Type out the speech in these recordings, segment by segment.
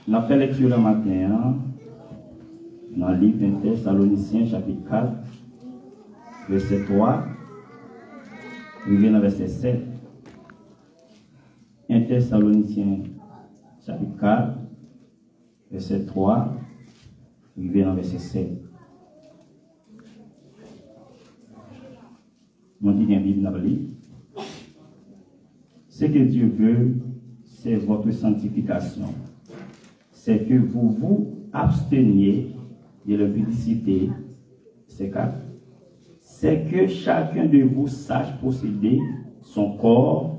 On a fait lecture le matin dans le livre de Thessaloniciens, chapitre 4, verset 3, arrivé dans verset 7. 1 Thessaloniciens, chapitre 4, verset 3, arrivé dans verset 7. On dit bien Bible dans le livre. Ce que Dieu veut, c'est votre sanctification. C'est que vous vous absteniez de la publicité. C'est 4. C'est que chacun de vous sache posséder son corps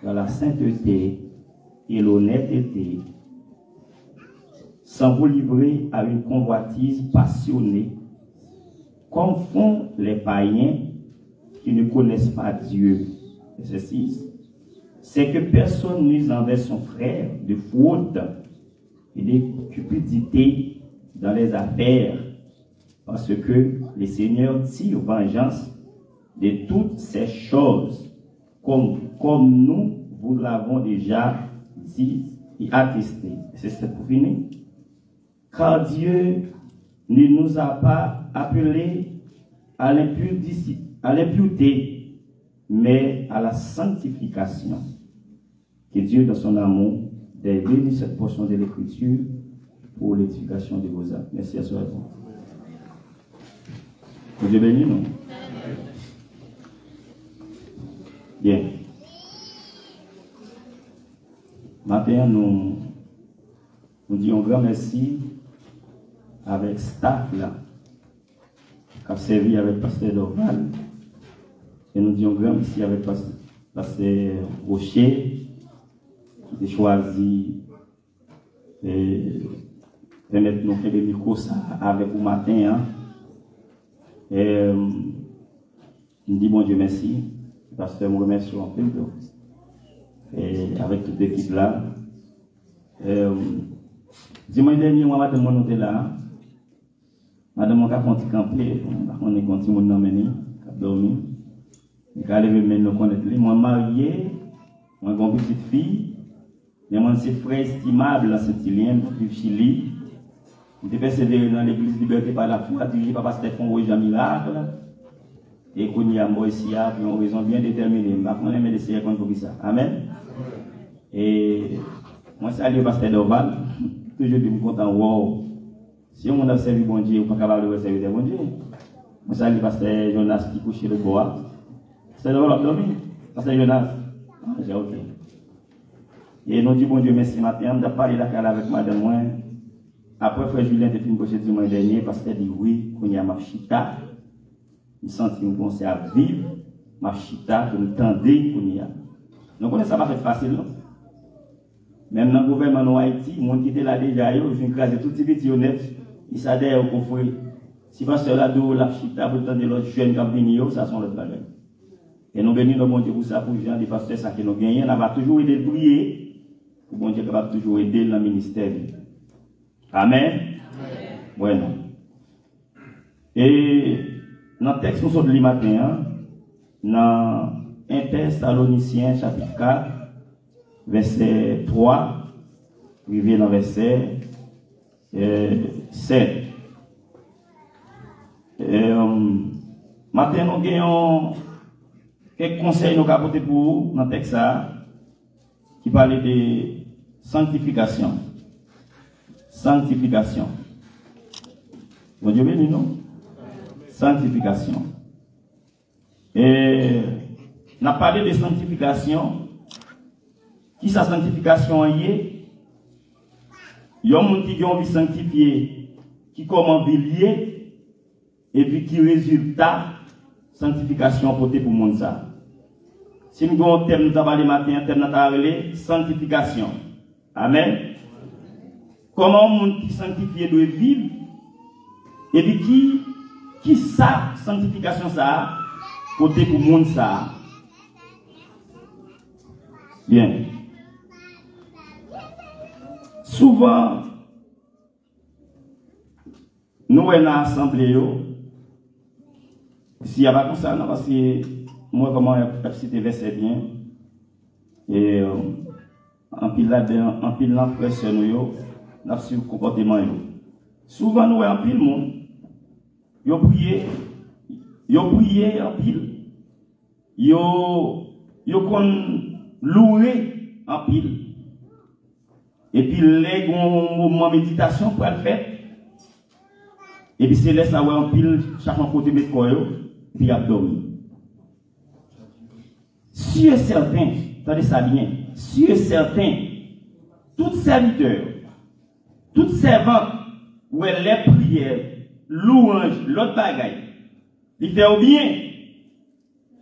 dans la sainteté et l'honnêteté, sans vous livrer à une convoitise passionnée, comme font les païens qui ne connaissent pas Dieu. Verset 6. C'est que personne n'use envers son frère de faute et de cupidité dans les affaires, parce que le Seigneur tire vengeance de toutes ces choses, comme nous vous l'avons déjà dit et attesté. C'est pour finir. Car Dieu ne nous a pas appelés à l'impureté, mais à la sanctification. Que Dieu, dans son amour, ait béni cette portion de l'Écriture pour l'édification de vos âmes. Merci à soi. Que Dieu bénisse nous. Bien. Maintenant, nous disons grand merci avec staff là, qui a servi avec Pasteur Dorval. Et nous disons grand merci avec Pasteur Rocher, qui a choisi de mettre nos faits de micro avec vous matin. Et nous disons bon Dieu merci. Pasteur, nous remercions en peu. Et avec toute l'équipe là. Dimanche dernier, moi, madame, on était là. Madame, on a fait camper. On est continué à emmener, à dormir. Je vais lever nous connaître. Moi, marié, moi, j'ai une petite fille. Mais moi, c'est frère estimable dans cette île, du Chili. Je persévéré dans l'église Liberté par la foi, dirigé par Pasteur Roger Miracle. Et qu'on y a moi ici, pour une raison bien déterminée. Je vais me laisser répondre pour ça. Amen. Et moi, salue Pasteur Dorval. Toujours je suis content. Wow. Si on a servi bon Dieu, on n'est pas capable de servir bon Dieu. Moi, salue Pasteur Jonas qui couche le bois. C'est le rôle dormi. Pasteur Jonas. J'ai OK. Et nous disons bon Dieu merci matin. On a parlé avec madame moi. Après, frère Julien était une pochette du mois dernier parce qu'elle dit oui, qu'on y a ma chita. Je sens que nous pensons à vivre ma chita, que nous tendons qu'on y a. Donc, on ça va être facile, non? Même dans le gouvernement Haïti, les gens qui étaient là déjà, ils ont écrasé tout petit petit honnête, ils s'adhèrent au conflit. Si pasteur là, la chita, pour tendre l'autre jeune qui a venu, ça sont l'autre bagage. Et nous bénissons le bon Dieu pour ça, pour les gens, les pasteurs, ça qui nous gagnent, on va toujours aider à prier, pour bon Dieu capable toujours aider dans le ministère. Amen. Bueno. Et dans le texte, nous sommes le matin, dans 1 Thessaloniciens, chapitre 4, verset 3, arrivé dans verset 7. Maintenant, nous avons quelques conseils nous apporter pour vous dans le texte qui parle de sanctification. Sanctification. Bon Dieu béni, non? Sanctification. Et on a parlé de sanctification. Qui sa sanctification est? Il y a un qui a envie de sanctifier, qui comment lié, et puis qui résultat sanctification portée pour le monde ça. Si nous avons un thème, nous avons parlé matin, un thème, nous avons parlé sanctification. Amen. Comment le monde qui sanctifié doit vivre, et puis qui sa sanctification ça, portée pour le monde ça. Bien. Souvent, nous sommes dans l'assemblée, s'il n'y a pas comme ça, non, parce que moi, comment je cité verset bien, et en pile là-dedans, en pile là, frère, nous, n'a sur le comportement. Souvent, nous, en pile, monde, yo prié en pile. Yo kon loué en pile. Et puis, les moments de méditation pour le faire. Et puis, c'est laisse là en pile, chaque côté de quoi, puis il a dormi. Sûr et certain, attendez ça bien, sûr et certain, tout serviteur, toute servante, où elle les prières, louange, l'autre bagaille, il fait au bien.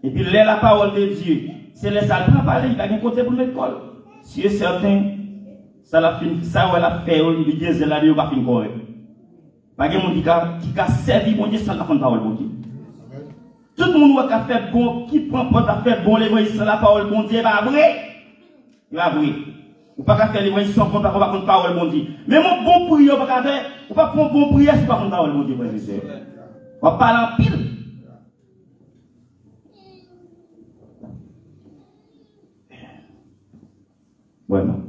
Et puis, la parole de Dieu, c'est les salles parler, il y a un côté pour mettre colle. Sûr et certain, ça l'a fait, ça ou elle a fait, il dit, c'est là, il va finir correct. Pas de monde qui a servi mon Dieu sans la parole de Dieu. Tout le monde qui a fait bon, qui prend porte à faire bon l'évangile sans la parole de Dieu, il va vrai. Il va vrai. Ou pas faire l'évangile sans compte, pas contre parole de Dieu. Mais mon bon prière, pas faire, ou pas prendre bon prière sans pas contre parole de Dieu, frère et sœur. On va parler en pile. Vraiment.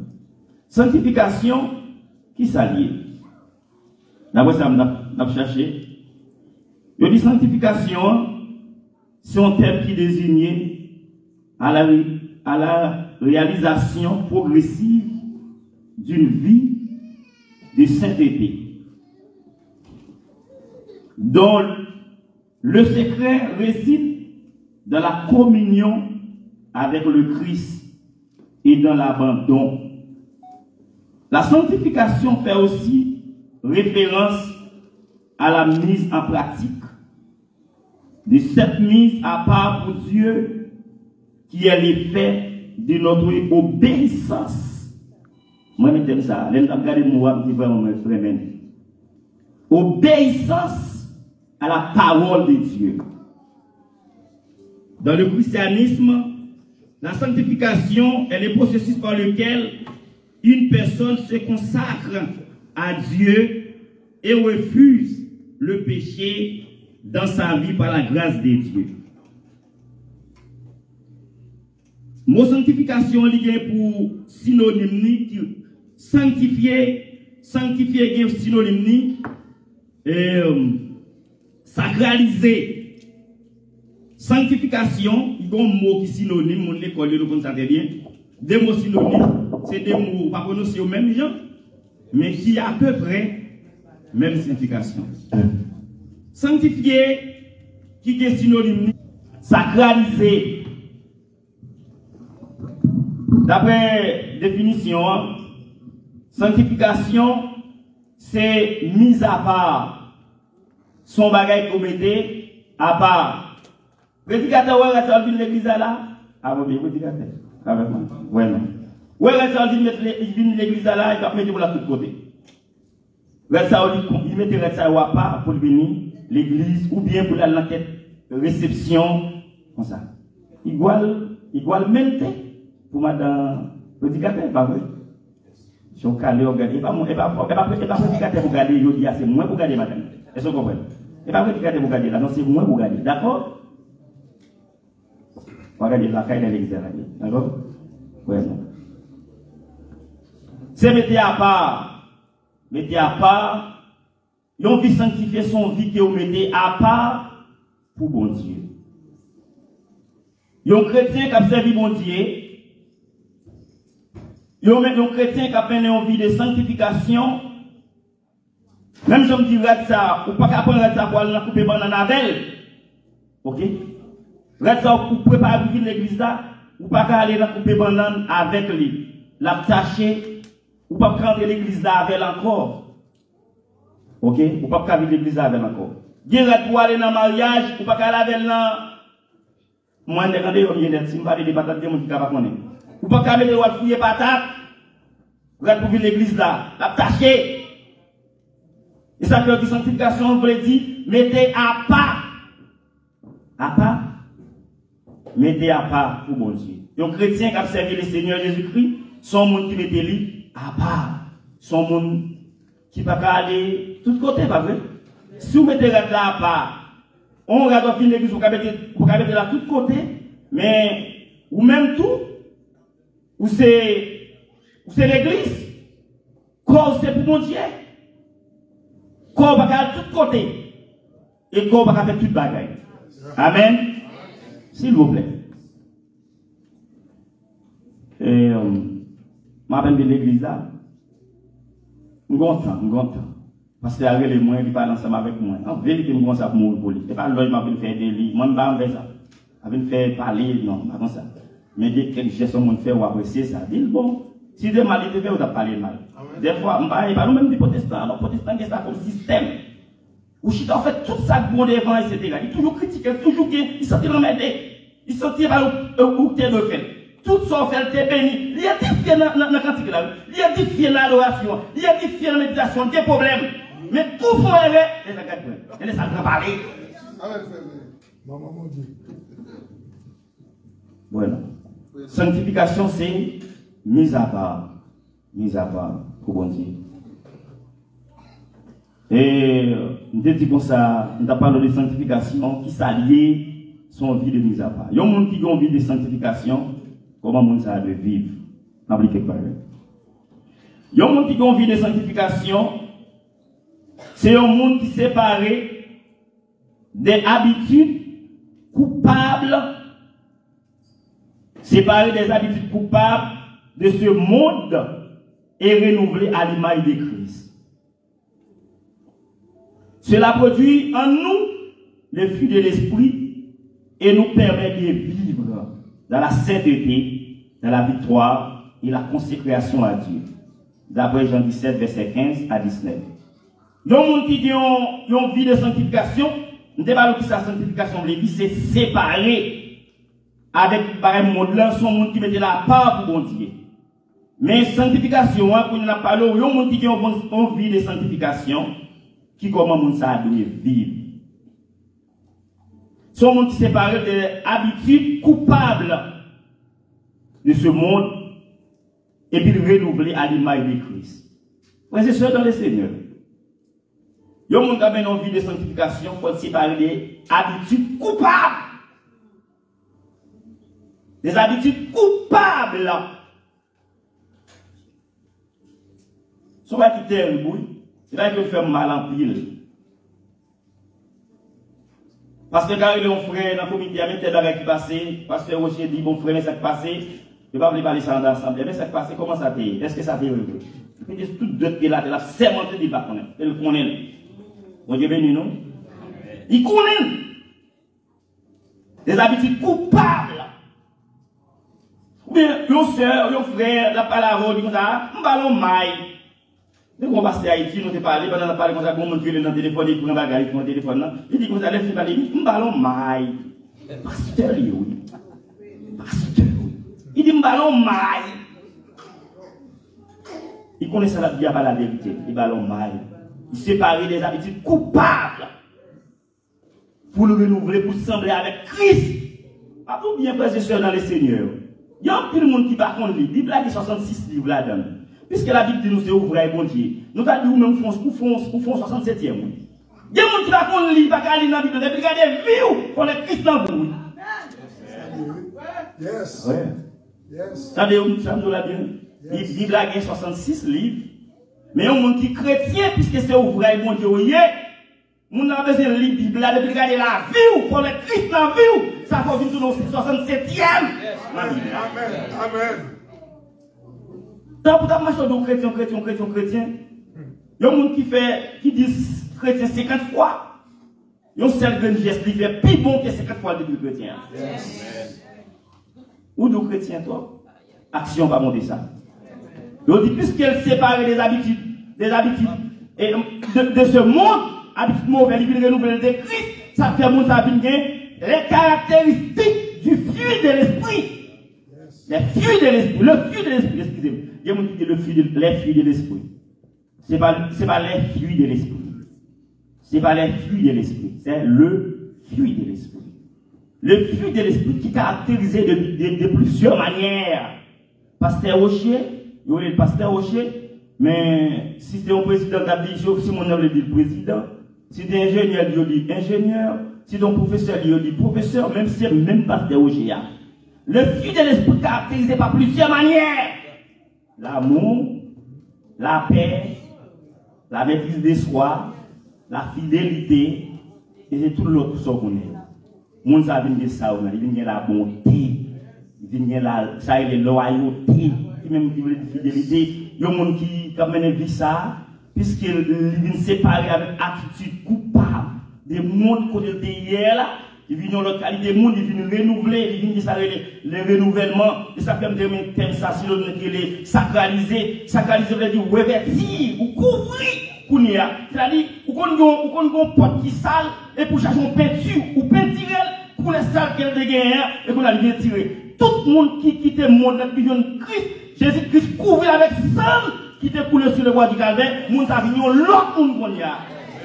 Sanctification, qui s'allie? D'après ça, on a cherché. Il dit sanctification, c'est un terme qui désigne à la réalisation progressive d'une vie de sainteté, dont le secret réside dans la communion avec le Christ et dans l'abandon. La sanctification fait aussi référence à la mise en pratique de cette mise à part pour Dieu qui est l'effet de notre obéissance. Moi, je me dis ça. Obéissance à la parole de Dieu. Dans le christianisme, la sanctification est le processus par lequel une personne se consacre à Dieu et refuse le péché dans sa vie par la grâce de Dieu. Mot sanctification est pour synonyme sanctifier est synonyme sacraliser. Sanctification, il y a un mot qui est synonyme, mon école, nous savons bien. Des mots synonymes, c'est des mots pas prononcés au même genre, mais qui a à peu près même signification. Sanctifier, qui est synonyme, sacraliser. D'après définition, sanctification, c'est mise à part. Son bagage qu'on mettait à part. Prédicateur, ouais, reste de l'église là. Ah, bon, bien, prédicateur. Avec moi. Ouais, non. Ouais, reste de l'église là, il va mettre pour la tout côté. Il met ça à part pour venir l'église ou bien pour la tête réception comme ça. Igual même pour madame prédicateur pas vrai. Si on calé regarder pas prédicateur pour garder yo dit c'est moi pour garder madame. Est-ce que vous comprenez? Et pas prédicateur pour garder là non c'est moi pour garder. D'accord? Regardez la caille de l'église là. D'accord? Ouais non. C'est mettez à part. Mettez à part, yon vie sanctifier son vie que vous mettez à part pour bon Dieu. Yon chrétien qui a servi bon Dieu, yon chrétien qui a fait une vie de sanctification, même je me dirais ça, ou pas qu'à prendre ça pour aller couper banane avec. Ok? Reste ça pour préparer l'église là, ou pas qu'à aller couper banane avec lui. La tâcher. Ou pas rentrer l'église là avec encore. Ok? Ou pas rentrer l'église là avec encore. Direct pour aller dans le mariage, ou pas aller avec là. Moi, je vais vous dire, si je vais des patates, je ne vais pas connaître. Ou pas aller fouiller patates, pour aller l'église là. La tâcher. Et ça fait que sanctification, on veut dire, mettez à part. À part. Mettez à part pour bon Dieu. Donc, chrétiens qui ont servi le Seigneur Jésus-Christ, sont monde qui mettent lui à part. Son monde qui ne peut pas aller de tous côtés, pas vrai? Si vous mettez là à part, on regarde dans l'église, vous pouvez mettre là de tous côtés, mais ou même tout, ou c'est l'église, corps c'est pour mon Dieu. Corps va faire tout côté. Et corps va faire toute bagaille. Amen. S'il vous plaît. Et je m'appelle de l'église là. Je suis content. Parce que les moyens qui parlent ensemble avec moi. En vérité, je suis content pour mourir pour lui. Ce n'est pas là que je vais faire des lits. Moi, je ne vais pas faire ça. Je vais faire parler, non, pas comme ça. Mais dès que quelques gestes on fait ou apprécier ça, dis bon. Si des mal étaient faits, on a parlé mal. Des fois, on ne parle même des protestants. Les protestants, c'est ça comme système. Où je en fait tout ça bon devant, etc. Ils toujours critiquent, toujours bien, ils sont emmerdés. Ils sont tirés où t'es de fait. Tout ça fait, t'es béni. Il y a des fiers dans la cantique là. Il y a des fiers dans l'adoration. Il y a des fiers dans la méditation, des problèmes. Mais tout faut aimer, les agacements. Et les salles parler. Maman m'a dit. Voilà. Sanctification, c'est mise à part. Mise à part pour bon Dieu. Et nous dit comme ça, nous avons parlé de sanctification qui s'allie son vie de mise à part. Il y a un monde qui a une vie de sanctification, comment monde ça de vivre. Appliquez par eux. Il y a un monde qui a une vie de sanctification, c'est un monde qui est séparé des habitudes coupables, séparé des habitudes coupables de ce monde et renouvelé à l'image de Christ. Cela produit en nous le fruit de l'esprit et nous permet de vivre dans la sainteté, dans la victoire et la consécration à Dieu. D'après Jean 17, verset 15 à 19. Donc, les gens qui ont une vie de sanctification, nous ne savons pas que sa sanctification, c'est séparé avec le monde là, son monde qui mettait la part pour bon Dieu. Mais sanctification, quand on a parlé, il y a des gens qui ont une vie de sanctification, qui comment ça doit vivre. Son monde qui séparé des habitudes coupables de ce monde et puis renouveler à l'image de Christ. Frères et sœurs dans le Seigneur. Il y a des gens qui ont une vie de sanctification pour séparer des habitudes coupables. Des habitudes coupables. Ce n'est pas qui terrible, c'est là qu'il fait mal en pile. Parce que quand il y a un frère dans le comité, il y a un tel bagage qui passe, parce que Rocher dit, bon frère, mais ça qui passe, je ne vais pas parler ça dans l'assemblée, mais ça qui passe, comment ça t'est? Est-ce que ça t'est heureux? Il dit tout d'autres qui est là, il a sermenté des bâtons, il connaît. Bon Dieu béni, non? Il connaît des habitudes coupables. Ou bien, une soeur, un frère, la parole, il dit comme ça, un ballon maille. Dès qu'on passe à Haïti, nous te parlé, pendant qu'on parle comme ça, qu'on monte dans le téléphone, il prend un bagage, il prend le téléphone, il dit comme ça, laisse-moi parler, un ballon maille. Pasteur, oui. Pasteur, oui. Il dit un ballon maille. Il connaît ça, il n'y a pas la vérité, les ballons maille. Il sépare des habitudes coupables pour le renouveler, pour sembler avec Christ. Pas tout bien, frères et sœurs, dans le Seigneur. Il y a un peu de monde qui va contre lui. La Bible a 66 livres là-dedans. Puisque la Bible dit nous c'est ouvert bon Dieu. Nous avons dit nous même font 67e. Il y a un monde qui va contre lui, pas qu'à aller dans la Bible, depuis qu'il y a des vies pour les Christ dans vous. Yes. Ouais. Yes. Ça nous l'a bien. La Bible a 66 livres. Mais il y a un monde qui est chrétien, puisque c'est ouvert bon Dieu. Nous avons besoin de lire la Bible depuis qu'il y a la vie pour les Christ dans la vie. Ça va venir sur 67e. Amen. Amen. Dans pour marcher de chrétien, il y a un monde qui dit chrétien 50 fois. Il y a un seul grand geste qui fait plus bon que 50 fois de chrétien. Ou de chrétien, toi? Action va monter ça. Il dit, puisqu'elle sépare des habitudes et de ce monde, habitudes mauvaises, il veut renouveler de Christ, ça fait mon les caractéristiques du fruit de l'esprit. Les fruits de l'esprit, le fruit de l'esprit, excusez-moi. Il y a qui dit les fruits de l'esprit. Ce n'est pas les fruits de l'esprit. Ce n'est pas les fruits de l'esprit, c'est le fruit de l'esprit. Le fruit de l'esprit qui est caractérisé de plusieurs manières. Pasteur Rocher, il y a le pasteur Rocher, mais si c'est un président d'addition, si mon nom le dit le président, si c'est ingénieur, il dit ingénieur, si c'est un professeur, il dit professeur, même si c'est même pasteur Rocher. Le fruit de l'esprit caractérisé par plusieurs manières. L'amour, la paix, la maîtrise des soi, la fidélité, et c'est tout l'autre chose qu'on est. Moun sa vient de ça, il vient de la bonté, il vient de la loyauté, même qui veut de fidélité. Il y a des gens qui mènent vie ça, puisqu'ils viennent séparer avec attitude coupable des mondes côté de hier là. Ils viennent l'autre qualité des mondes, ils viennent renouveler, ils viennent le renouvellement. Et ça fait un thème ça, si l'on est sacralisé. Sacralisé veut dire revêtir ou couvrir. C'est-à-dire, ou qu'on a un pot qui sale, et pour chercher une peinture, ou peinture, pour les sales qu'elle dégaine, et qu'on a bien tiré. Tout le monde qui quitte le monde, la vision de Christ, Jésus-Christ couvre avec sang, qui te coule sur le bois du calvaire, moun ta vignon, l'autre monde qu'on y a.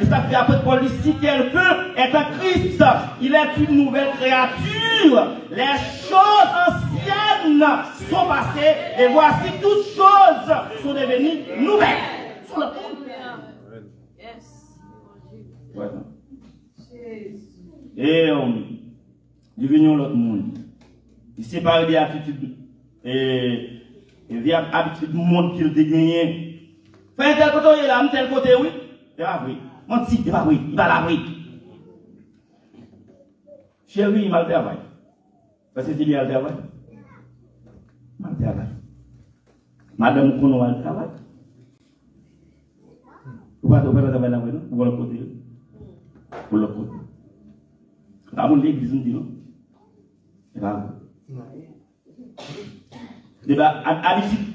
Et ça fait après Paul dit, si quelqu'un est en Christ, il est une nouvelle créature. Les choses anciennes sont passées, et voici toutes choses sont devenues nouvelles. Sur le monde. Voilà. Et nous venons l'autre monde. Il sépare des attitudes et des habitudes du monde qu'il a gagné. Fait tel côté, il a tel côté, oui. C'est pas vrai. On dit, c'est pas vrai. Il va la vrai. Chérie, il m'a le travail. Parce que il y a le travail. Mal travail. Madame Kono a le travail. Vous ne pouvez pas travailler là-bas, non? Pour le côté. Pour le côté. Là, on l'église, on dit non. C'est pas vrai.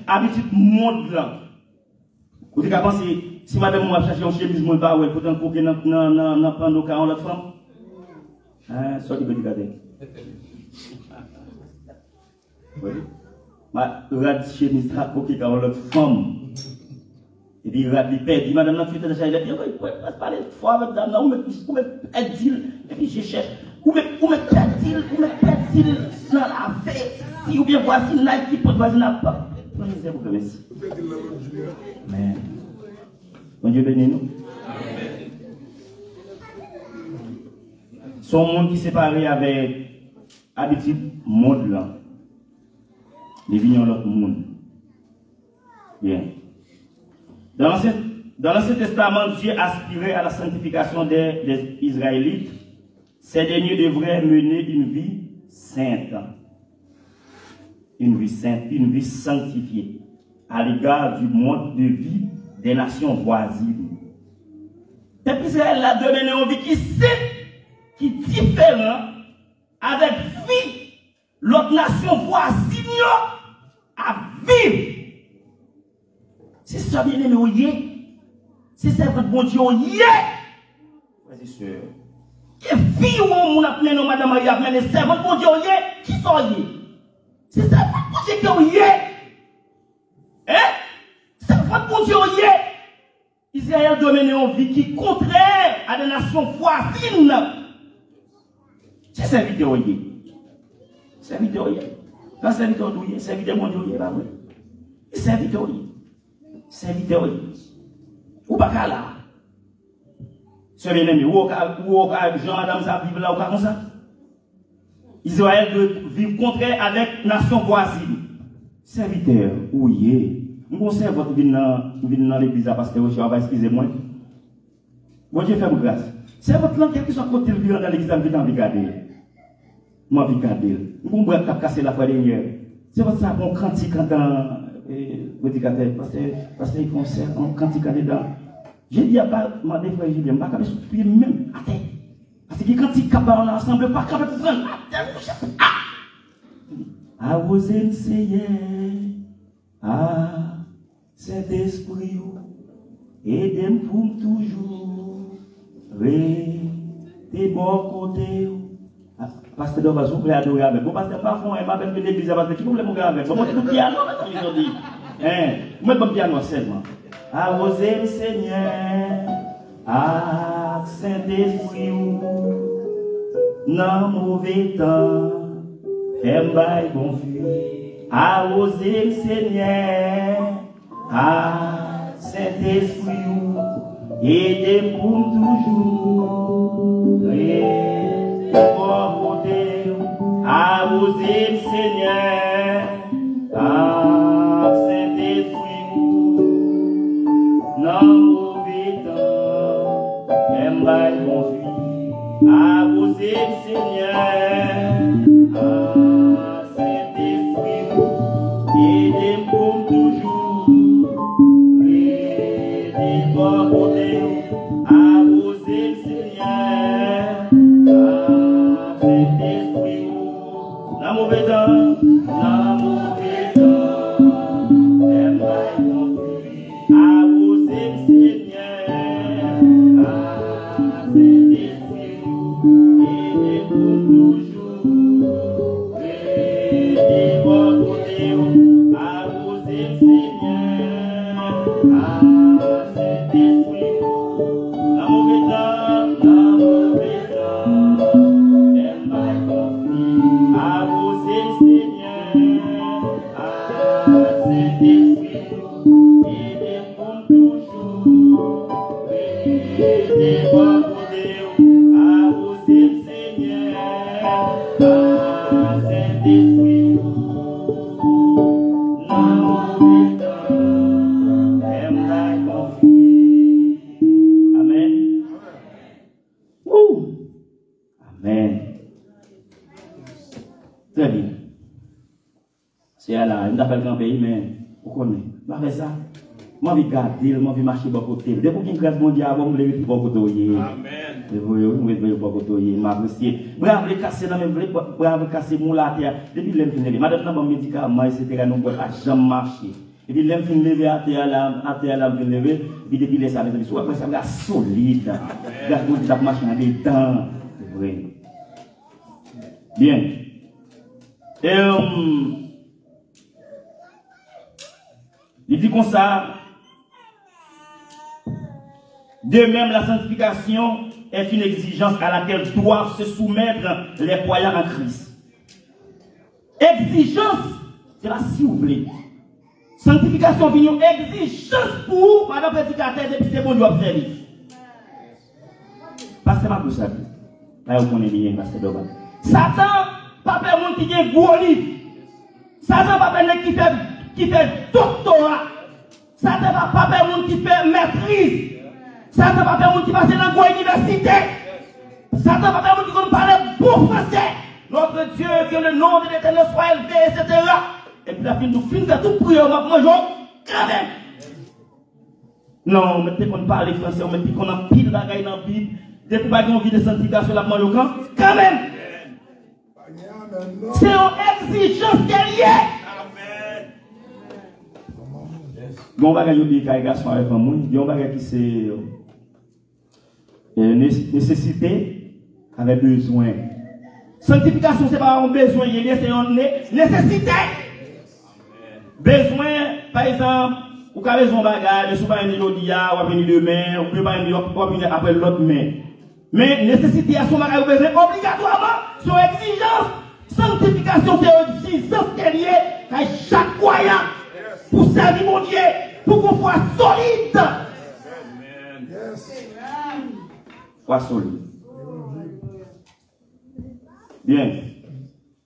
Habitude monde là. Vous avez pensé, si madame m'a cherché un chemise, moi, pas, ouais, pour un coquet dans prendre au cas en l'autre femme. Hein, soit du petit gardien. Oui. Ma regarde chemise, coquet dans l'autre femme. Et puis, il va lui perdre. Il m'a dit, tu es déjà, il a dit, il faut parler fort avec dame, où me perd-il? Et puis, je cherche, où me perd-il? Où me perd-il? Dans la fête. Si, ou bien, voici, là, qui peut pas, n'a pas. Non, c'est beaucoup, merci. Amen. Bon Dieu bénit nous. Son monde qui s'est séparé avec habitude, monde là. Les vignons l'autre monde. Bien. Dans l'Ancien Testament, Dieu aspirait à la sanctification des Israélites. Ces derniers devraient mener une vie sainte. Une vie sainte, une vie sanctifiée à l'égard du mode de vie des nations voisines. Et Israël a donné une vie qui est sainte, qui est différente, avec vie, l'autre nation voisine à vivre. C'est ça, bien aimé, oui. C'est ça, votre bon Dieu, oui. Vas-y, sœur. Et vie, on a appelé nos madame, il a appelé les servants, bon Dieu, oui. Qui sont oui? C'est ça, votre bon Dieu, qui oui. Hein? C'est votre bon Dieu, oui. Israël domine une vie qui est contraire à des nations voisines. C'est serviteur, oui. Serviteur, oui. Quand serviteur, oui. Serviteur, mon Dieu, oui. Bah oui. Serviteur, oui. Serviteur, oui. Ou pas qu'à là. Ce bien-aimé, ou Jean-Madame, ça vivre là, ou pas comme ça. Israël veut vivre contraire avec nation voisine. Serviteur, oui. Nous savons votre vie dans l'église à pasteur, excusez-moi. Bon Dieu fait grâce. C'est votre langue qui soit côté de dans l'église, vous avez regardé. Moi, je vais regarder. Vous pouvez casser la fois dernière. C'est votre ça, bon cantique quand parce qu'ils font ça, quand ils sont dedans. J'ai dit à pas demander frère Julien, je ne vais pas souffrir même à terre. Parce que quand ils sont ensemble, pas capable de prendre à terre. Ah, vous enseignez, ah, cet esprit, aidez-moi pour toujours, restez bon côté. Pasteur Dova, vous voulez adorer avec. Bon, pasteur, parfois, il m'appelle de l'église, parce que qui voulez mon gars avec. Bon, le piano, ils ont dit. Vous mettez le piano seulement. À oser le Seigneur, à Saint-Esprit, dans mauvais temps, fais-moi confus. À oser le Seigneur, à Saint-Esprit, aidez-moi toujours. À oser le Seigneur, à Saint-Esprit, Très bien. C'est là, il m'appelle grand pays, mais vous connaissez. Je fais ça. Moi, je garder, moi, je marcher de côté. Dès qu'il y a une grâce mondiale, je vais me côté. Amen. Je vais me côté. Je m'apprécie. Bravo, les casser dans mes bravo, casser mon la terre. Depuis l'infini, madame, dans mon médicament, etc., nous ne pouvons jamais marcher. Et puis, l'infini levé à terre, je levé. Et puis, depuis les années, je suis après ça, solide. Grâce à Dieu, je marche dans des temps. C'est vrai. Bien. Il dit comme ça, de même la sanctification est une exigence à laquelle doivent se soumettre les croyants en Christ. Exigence, c'est là si vous voulez. Sanctification est une exigence pour madame prédicateur depuis c'est bon de observer. Parce que c'est ma pour ça. Là vous connaissez bien parce que Satan pas personne qui est gros livre. Satan pas personne qui fait doctorat. Satan pas personne qui fait maîtrise. Satan pas personne qui passe dans une grande université. Satan pas personne qui parle bon français. Notre Dieu, que le nom de l'Éternel soit élevé, etc. Et puis la fin, nous finissons tout prière, on va manger quand même. Non, mais qu'on parle français, on met qu'on a pile bagaille dans la Bible. Depuis qu'on a envie de sanctification, la manger quand même. C'est une exigence qu'elle y est. Amen. Bon bagage yo dit garçon avec moi, yon bagage qui c'est nécessité avec besoin. Sanctification c'est pas un besoin, c'est une nécessité. Besoin par exemple, ou avez besoin bagage, ne sont pas venir aujourd'hui, ou venir demain, ou peut pas venir après l'autre main. Mais nécessité à son bagage besoin obligatoirement, son exigence. Sanctification, c'est une exigence qu'elle y est à chaque croyant pour servir mon Dieu, pour qu'on soit solide. Amen. Yes. Soit solide. Bien.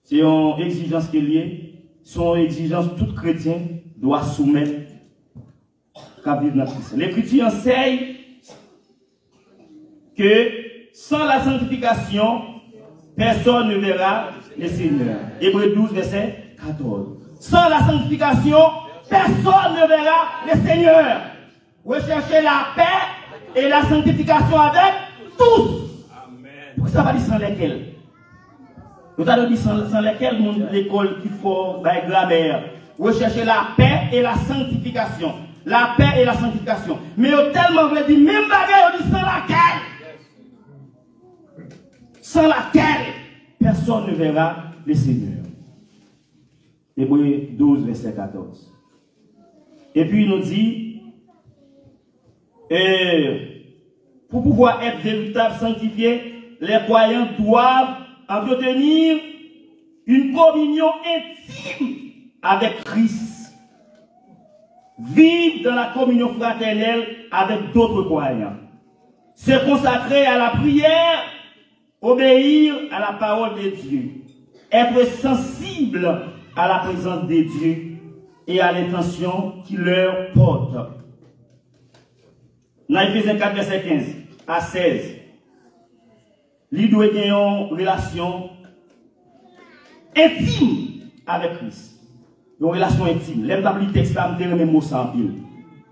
C'est une exigence qu'elle y est. C'est une exigence que tout chrétien doit soumettre à vivre dans Christ. L'Écriture enseigne que sans la sanctification, personne ne verra le Seigneur. Hébreux 12, verset 14. Sans la sanctification, personne ne verra le Seigneur. Recherchez la paix et la sanctification avec tous. Amen. Pourquoi ça va dire sans lesquels? Nous allons dire sans lesquels l'école qui faut la grammaire. Recherchez la paix et la sanctification. La paix et la sanctification. Mais on tellement veut dire, même bagarre, on dit sans laquelle. Sans laquelle personne ne verra le Seigneur. Hébreux 12, verset 14. Et puis il nous dit, pour pouvoir être véritable sanctifié, les croyants doivent entretenir une communion intime avec Christ. Vivre dans la communion fraternelle avec d'autres croyants. Se consacrer à la prière, obéir à la parole de Dieu, être sensible à la présence de Dieu et à l'intention qu'il leur porte. Dans Éphésiens 4, verset 15 à 16, il doit avoir une relation intime avec Christ. Une relation intime. L'aime pas le texte, ça me dit même mot sans pile.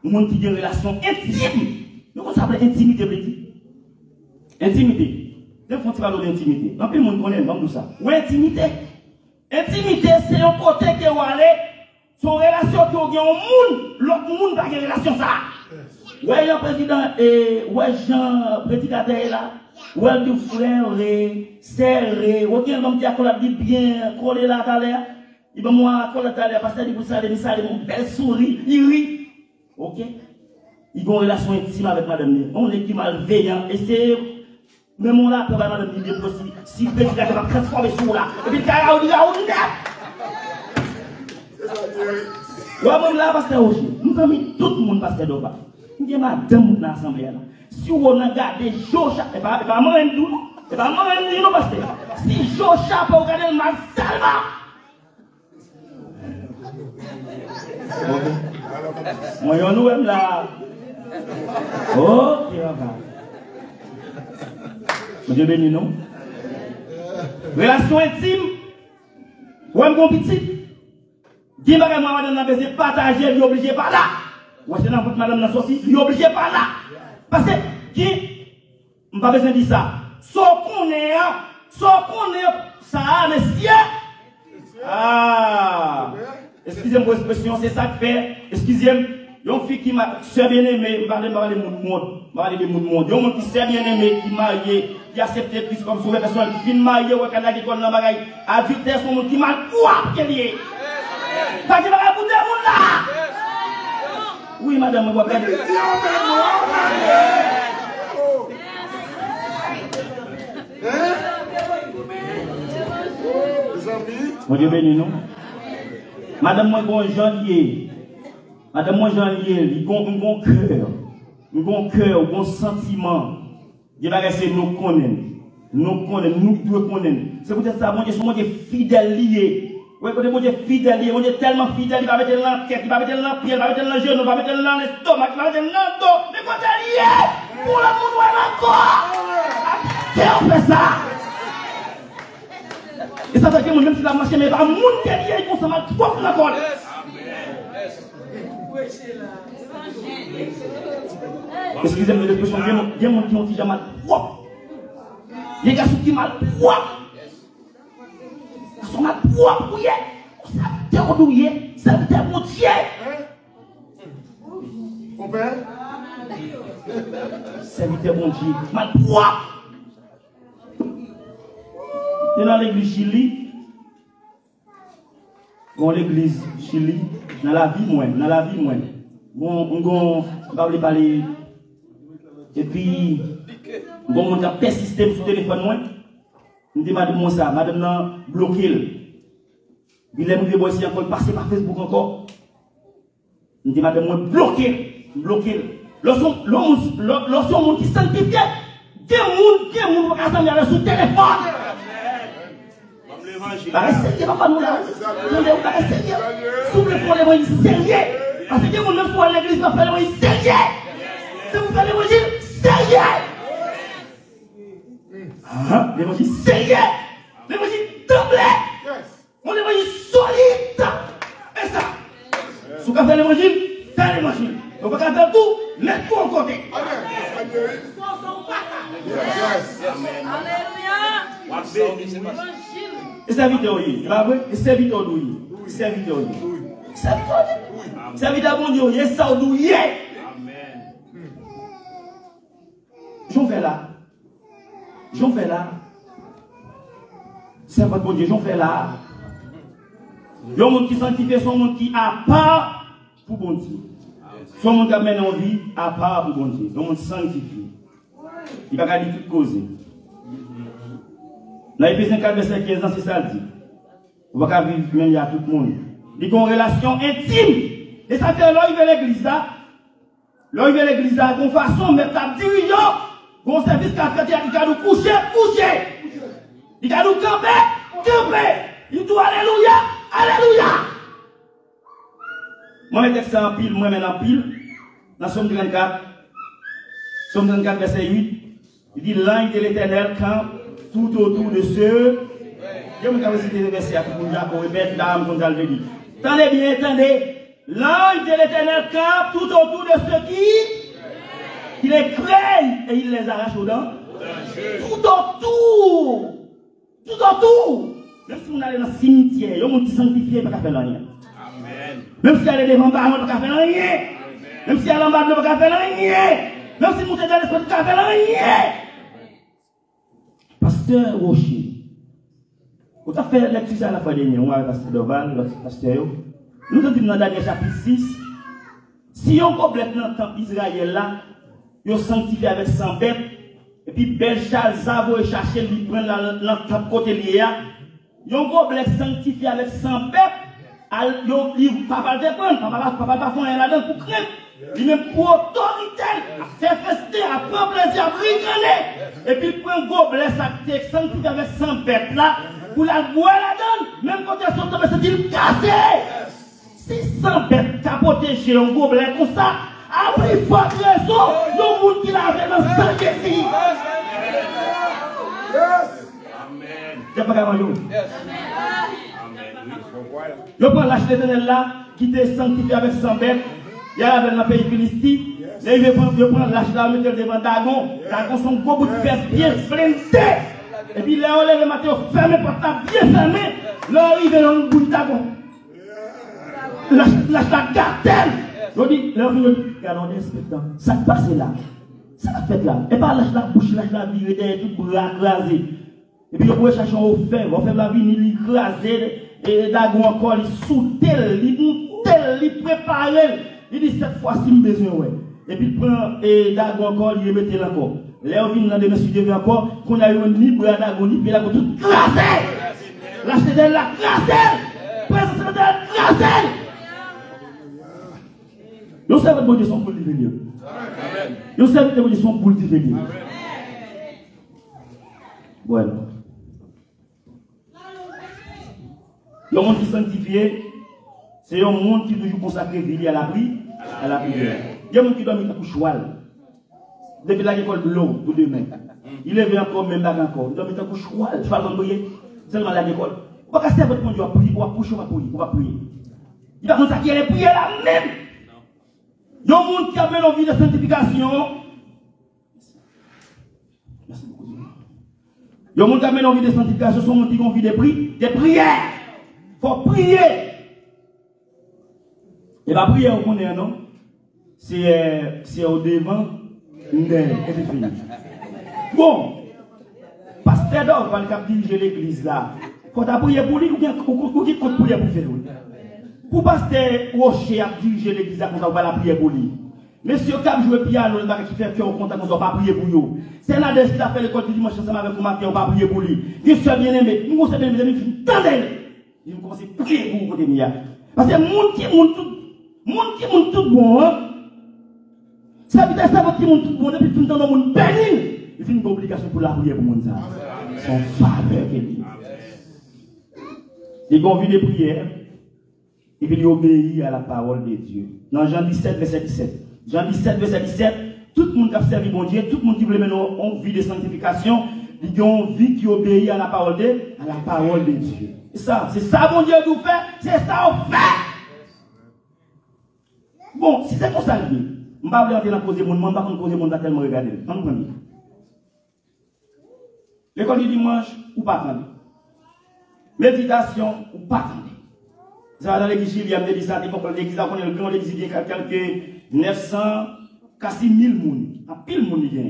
Nous avons une relation intime. Nous avons ça intimité, petit. Intimité. Des fois, tu parles d'intimité. Dans le monde connaît, non, tout ça. Ou intimité. Intimité, c'est un côté que vous allez, son relation qui a un monde, l'autre monde n'a pas de relation ça. Ouais, le président, ouais, Jean, prédicateur là, ouais, du frère, serré, ok, l'homme qui a dit bien, collé là, à l'air. Il va moi, collé à l'air, parce que vous savez, mon bel sourire, il rit. Ok? Il a une relation intime avec madame. On est qui malveillant, et c'est. Même on l'a après madame dit aussi, si le prédicateur va transformer sur là, et puis il a dit, ouais, même là, pasteur aussi, nous avons mis tout le monde pasteur d'Oba. Nous avons madame dans l'assemblée là. Si on a gardé Jocha, et pas moi et nous, et pas moi et nous, pasteur. Si Jocha peut regarder le mal seulement. Moi, nous sommes là. Oh, qui va pas. Dieu béni, non? Relation intime. Ou un bon petit. Qui va moi, madame, n'a besoin de partager, il est obligé par là. Ou est-ce que madame n'a sorti, il est obligé par là. Parce que, qui, on n'a pas besoin de dire ça. Sauf qu'on est, ça a le ciel. Ah! Excusez-moi pour l'expression, c'est ça que fait. Excusez-moi, il y a une fille qui m'a, soeur bien-aimée, je vais parler de monde. Il y a une qui soeur bien-aimée, qui mariée, qui accepte Christ comme sauveur personnel, qui finit mariée, ou qui a dit qu'on a bagaille, adulte, son monde qui m'a quoi qu'elle est. Pas qu'il va écouter le monde là. Oui, madame, vous avez mon Dieu béni, non? Madame, moi, bon janvier. Madame, moi, janvier, il y a un bon cœur, un bon sentiment. Il va rester nous connaître. Nous devons connaître. C'est peut-être ça, mon Dieu, fidèle lié. Oui, quand mon Dieu fidèle lié, on est tellement fidèle, il va mettre dans la tête, il va mettre dans la pied, il va mettre dans le genou, il va mettre dans l'estomac, il va mettre dans le dos. Mais quand t'es lié, pour le monde, ouais, encore. Et on fait ça. Et ça veut dire que même si la marche, mais pas un monde qui est lié, il consomme trop pour la colle. Excusez-moi, l'expression, il y a des gens qui ont dit mal propre. Les gars qui ont mal propre. Ils sont mal propres, oui. Ça veut dire douillet, ça veut dire moutier. Mon père? Serviteur bon Dieu, mal propre. Et dans l'église Chili, dans l'église Chili, dans la vie moins. On va parler. Et puis, on a persisté sur le téléphone moins. On dit madame ça, madame n'a bloqué. Il aime les boissons encore passer par Facebook encore. On dit madame moi bloqué. Lorsqu'on monde qui sanctifié, des gens qui sont rassemblés sur le téléphone. Essayez, papa, nous là. Essayez. Soufflez pour l'évangile sérieux. Parce que vous ne pouvez l'église pas faire l'évangile sérieux. Si vous faites l'évangile sérieux. L'évangile sérieux. L'évangile doublé. Mon évangile solide. Et ça. Si vous faites l'évangile, faites l'évangile. Donc vous faites tout, mettez tout en côté. Alléluia. Et serviteur, il va vrai? Et serviteur, oui. Serviteur, oui. Serviteur, bon Dieu, il est ça, oui. Amen. J'en fais là. C'est votre bon Dieu, j'en fais là. Il y a un monde qui sanctifie, son monde qui a part pour bon Dieu. Son monde qui a mené en vie, à part pour bon Dieu. Le monde sanctifie. Il va garder toute cause. Dans Éphésiens 4, verset 15, c'est ça le dit. On va vivre même à tout le monde. Il y a une relation intime. Et ça fait là, il veut l'église là. Là, il veut l'église là, de façon, mais t'as dirigeant, bon service qu'a fait, il va nous coucher. Il va nous camper. Il dit alléluia. Moi, je mets texte en pile, moi, je mets en pile. Dans Somme 34, verset 8, il dit l'ange de l'Éternel campe tout autour de ceux Je me vais citer le verset pour Jacob, répète dame pour le dit. Tendez bien, tendez. L'ange de l'Éternel campe tout autour de ceux qui les craignent et il les arrache aux dents. Tout autour. Tout autour. Même si vous allez dans le cimetière, il y a un petit sanctifié qui ne peut pas faire rien. Même si vous allez devant parents, il ne peut pas faire rien. Même si vous allez en bas, il ne peut pas faire rien. Même si vous êtes dans l'esprit, il ne peut pas faire rien. Pasteur Rocher, vous avez fait lecture à la fois dernière, on a pasteur Doval, notre pasteur. Nous avons dit dans le dernier chapitre 6, si on complète dans le temple d'Israël là, ils sanctifié avec 100 bêtes, et puis Belshazzar va chercher, lui prendre le temple côté lié. Ils ont sanctifié avec 100 bêtes, ils ne peuvent pas le prendre, papa pas faire rien là-dedans pour craindre. Lui-même pour autorité, à faire fester, à prendre plaisir, à bricaner. Et puis prend un gobelet, sanctifié avec 100 bêtes là, pour la boire là-dedans, même quand ils sont tombés, c'est-il cassé. Si 100 bêtes qui a protégé un gobelet comme ça, a pris forte raison, le monde qui l'avait dans 100 ici. Amen. C'est pas grave, yo. Je prends l'âge d'éternel là, qui était sanctifié avec 100 bêtes, il y a dans le pays Philistie, je prends l'âge là, mettre devant Dagon, Dagon son gros bout de fer bien blindé. Et puis là, on lève le matin, on ferme le portable bien fermé, là, on arrive dans le bout de Dagon. Lâche la cartelle. Je dis, là, on dit, regardez, inspecteur, ça passe là. Ça fait là. Et pas lâche la bouche, lâche la vie, derrière tout bras écrasé. Et puis, on peut chercher au fer, on fait la vie, il écrasé, et Dagon encore, il sous-tel, il monte-tel, il prépare. Il dit, cette fois-ci, il a besoin, ouais. Et puis, il prend, et Dagon encore, il remet encore. Là, on vient dans des messieurs encore, qu'on a eu un ni bras Dagon, ni puis là, on tout crasé. Lâche de la crasé. Présence de la crasé. Nous savons que bon Dieu sont pour le devenir. Nous savons que bon Dieu sont pour le devenir. Voilà. Le monde qui est sanctifié, c'est un monde qui est toujours consacré à la prière. Il y a un monde qui doit mettre un choual. Depuis l'école de l'eau, pour demain. Il est encore, même là encore. Il doit mettre un choual. Tu vas le prier. Seulement à l'école. On va casser votre monde, on va prier, on va coucher, on va prier. Il va consacrer les prières là même. Il y a un monde qui a une envie de sanctification. Merci beaucoup. Il y a un monde qui a une envie de sanctification, c'est un monde qui a envie de prières. Il faut prier. Et la prière, on connaît, non? C'est au devant. C'est fini. Bon, pasteur d'or, quand il a dirigé l'église là, quand tu as prié pour lui, ou bien pour qui compte prier pour faire? Pour pasteur Rocher a dirigé l'église là, on va la prier pour lui. Monsieur Cap joue piano, il va faire cœur au contact, on va pas prier pour lui. C'est là qui a fait l'école du dimanche ensemble avec vous, on va prier pour lui. Dieu soit bien aimé, nous sommes bien aimés, tendez. Il nous commence à prier pour vous, côté mia. Parce que monde qui tout bon, hein. Ça veut dire que ça monde tout bon, depuis tout le temps dans le monde béni. Il fait une obligation pour la prière pour monde ça. Son faveur qu'il dit. Il a envie de prière. Et puis il obéit à la parole de Dieu. Dans Jean 17, verset 17. Jean 17, verset 17, tout le monde qui a servi bon Dieu, tout le monde qui veut mener une vie de sanctification, il a une vie qui obéit à la parole de Dieu. C'est ça bon Dieu nous fait, c'est ça on fait. Bon, si c'est comme ça, je ne vais pas entrer dans la cause de monde, je ne vais pas causer monde va tellement regarder. L'école du dimanche, ou pas attendre. Méditation, ou pas attendre. Ça va dans l'église, il y a l'église, l'église, on est le grand église, il y a quelques 900, quasi 1000 personnes. En pile de monde, il y a.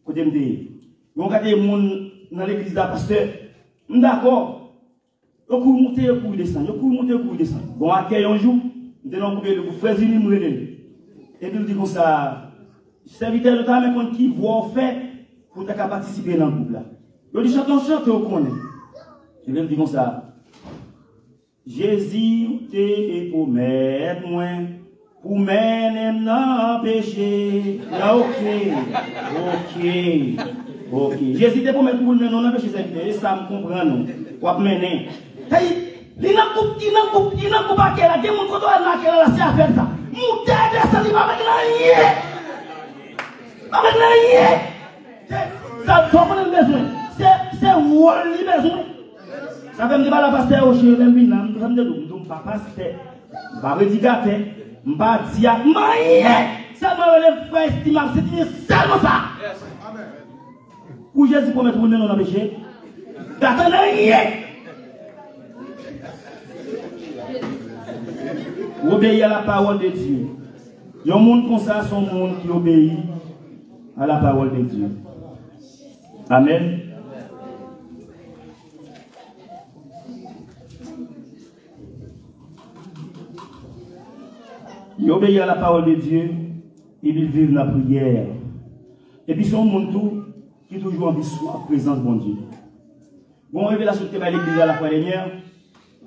Côté MD. On regarde les gens dans l'église là, parce que, d'accord, on court monter, on court descendre, on court monter, on court descendre. Bon, accueil un jour, nous allons couper le frère Zini Mourédel. Et puis, nous disons ça, serviteur de ta main, qui voit fait pour participer dans le groupe là. Je dis, chante, on connaît. Et puis, nous disons ça. Jésus te promet moi pour mener dans péché. Ok. Jésus te promet pour mener dans péché, et ça me comprend nous. Pour mener. Il n'a pas qu'elle a dit mon côté là qu'elle a laissé à faire ça. Mon tête ça il va avec la nier. Ça besoin. C'est rôle besoin. Ça fait me dire la pasteur au chez Lembina, ça me dit pas pasteur, pas prédicateur, pas dia, ça m'a le frère estimable, c'est seulement ça. Amen. Où Jésus pour mettre mon nom dans le péché? T'attends rien. Obéir à la parole de Dieu. Il y a un monde comme ça, son monde qui obéit à la parole de Dieu. Amen. Il obéit à la parole de Dieu et il vit dans la prière. Et puis son monde tout qui est toujours en en présence de mon Dieu. Bon, révélation que à l'église à la fois dernière,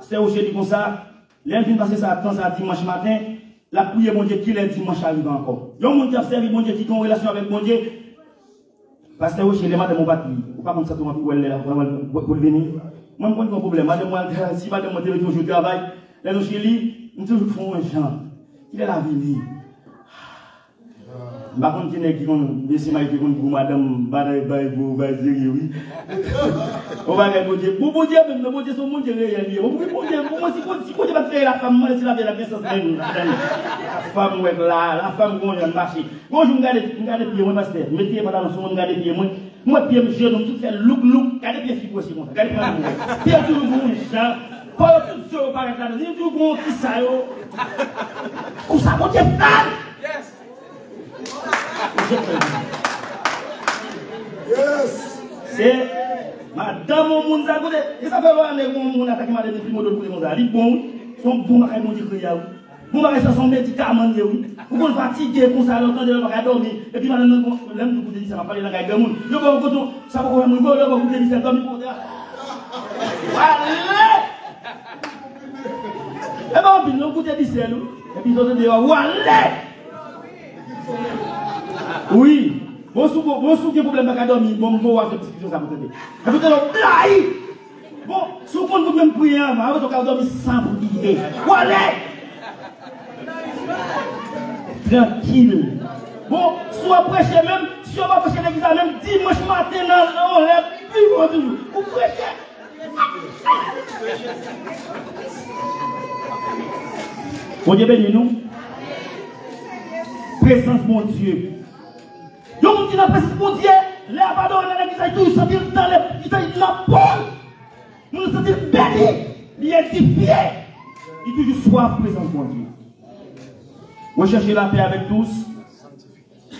c'est au chez comme ça, l'un passer ça temps ça dimanche matin, la prière mon Dieu qui est dimanche arrive encore. Il y a un monde qui observe mon Dieu qui a une relation avec mon Dieu. Parce que chez les madame mon battu, ou pas comme ça tout pour là pour venir. Moi je pas de problème, madame si madame moi toujours travail, là nous chez lui, nous toujours font un genre. Il est la vie. Par contre, il y a qui ont décidé pour madame Badaï pour Baziri, oui. On va regarder, bon Dieu, même bon Dieu, son monde est réel. Bon Dieu, si vous ne faire la femme, moi, c'est la naissance même. La femme, la femme, on vient de marcher. Bon, je regarde pied, moi, pasteur. Mettez madame, son monde, regardez pied, moi, pied, je ne tout faire look, regardez pied, si possible. Regardez pied, pied, tout le monde, ça. Pas tout ça, par exemple, il tout le monde qui ça, où ça, mon Dieu, femme? Yes. C'est madame mon monde à côté. Et ça fait voir les mon attaque madame depuis mon d'autres monde à bon son bon à mon dire que bon ça son médicament oui. Pour qu'on fatigué pour ça longtemps de pas dormir et puis madame l'aime beaucoup dire ça va parler dans gagne monde. Yo bon coton ça va qu'on mon là beaucoup dire ça dormir pour dire. Allez. Et ben puis nous goûter dit c'est nous et puis d'autres dire allez. Oui, bon sou problème pas dormir, bon voir que discussion ça peut être. Et puis bon, si vous pouvez même prier avant, vous pouvez dormir sans prier. Voilà. Tranquille. Bon, soit prêcher même, si on va prêcher l'église même dimanche matin, on lève, vivons toujours. Vous prêchez. Bon Dieu bénis nous. Présence mon Dieu. Il y a un qui n'a pas de mon Dieu, les abandons dans l'église, ils sont dans la peau. Nous nous sentons bénis, identifiés. Il dit toujours soif présence mon Dieu. Recherchez la paix avec tous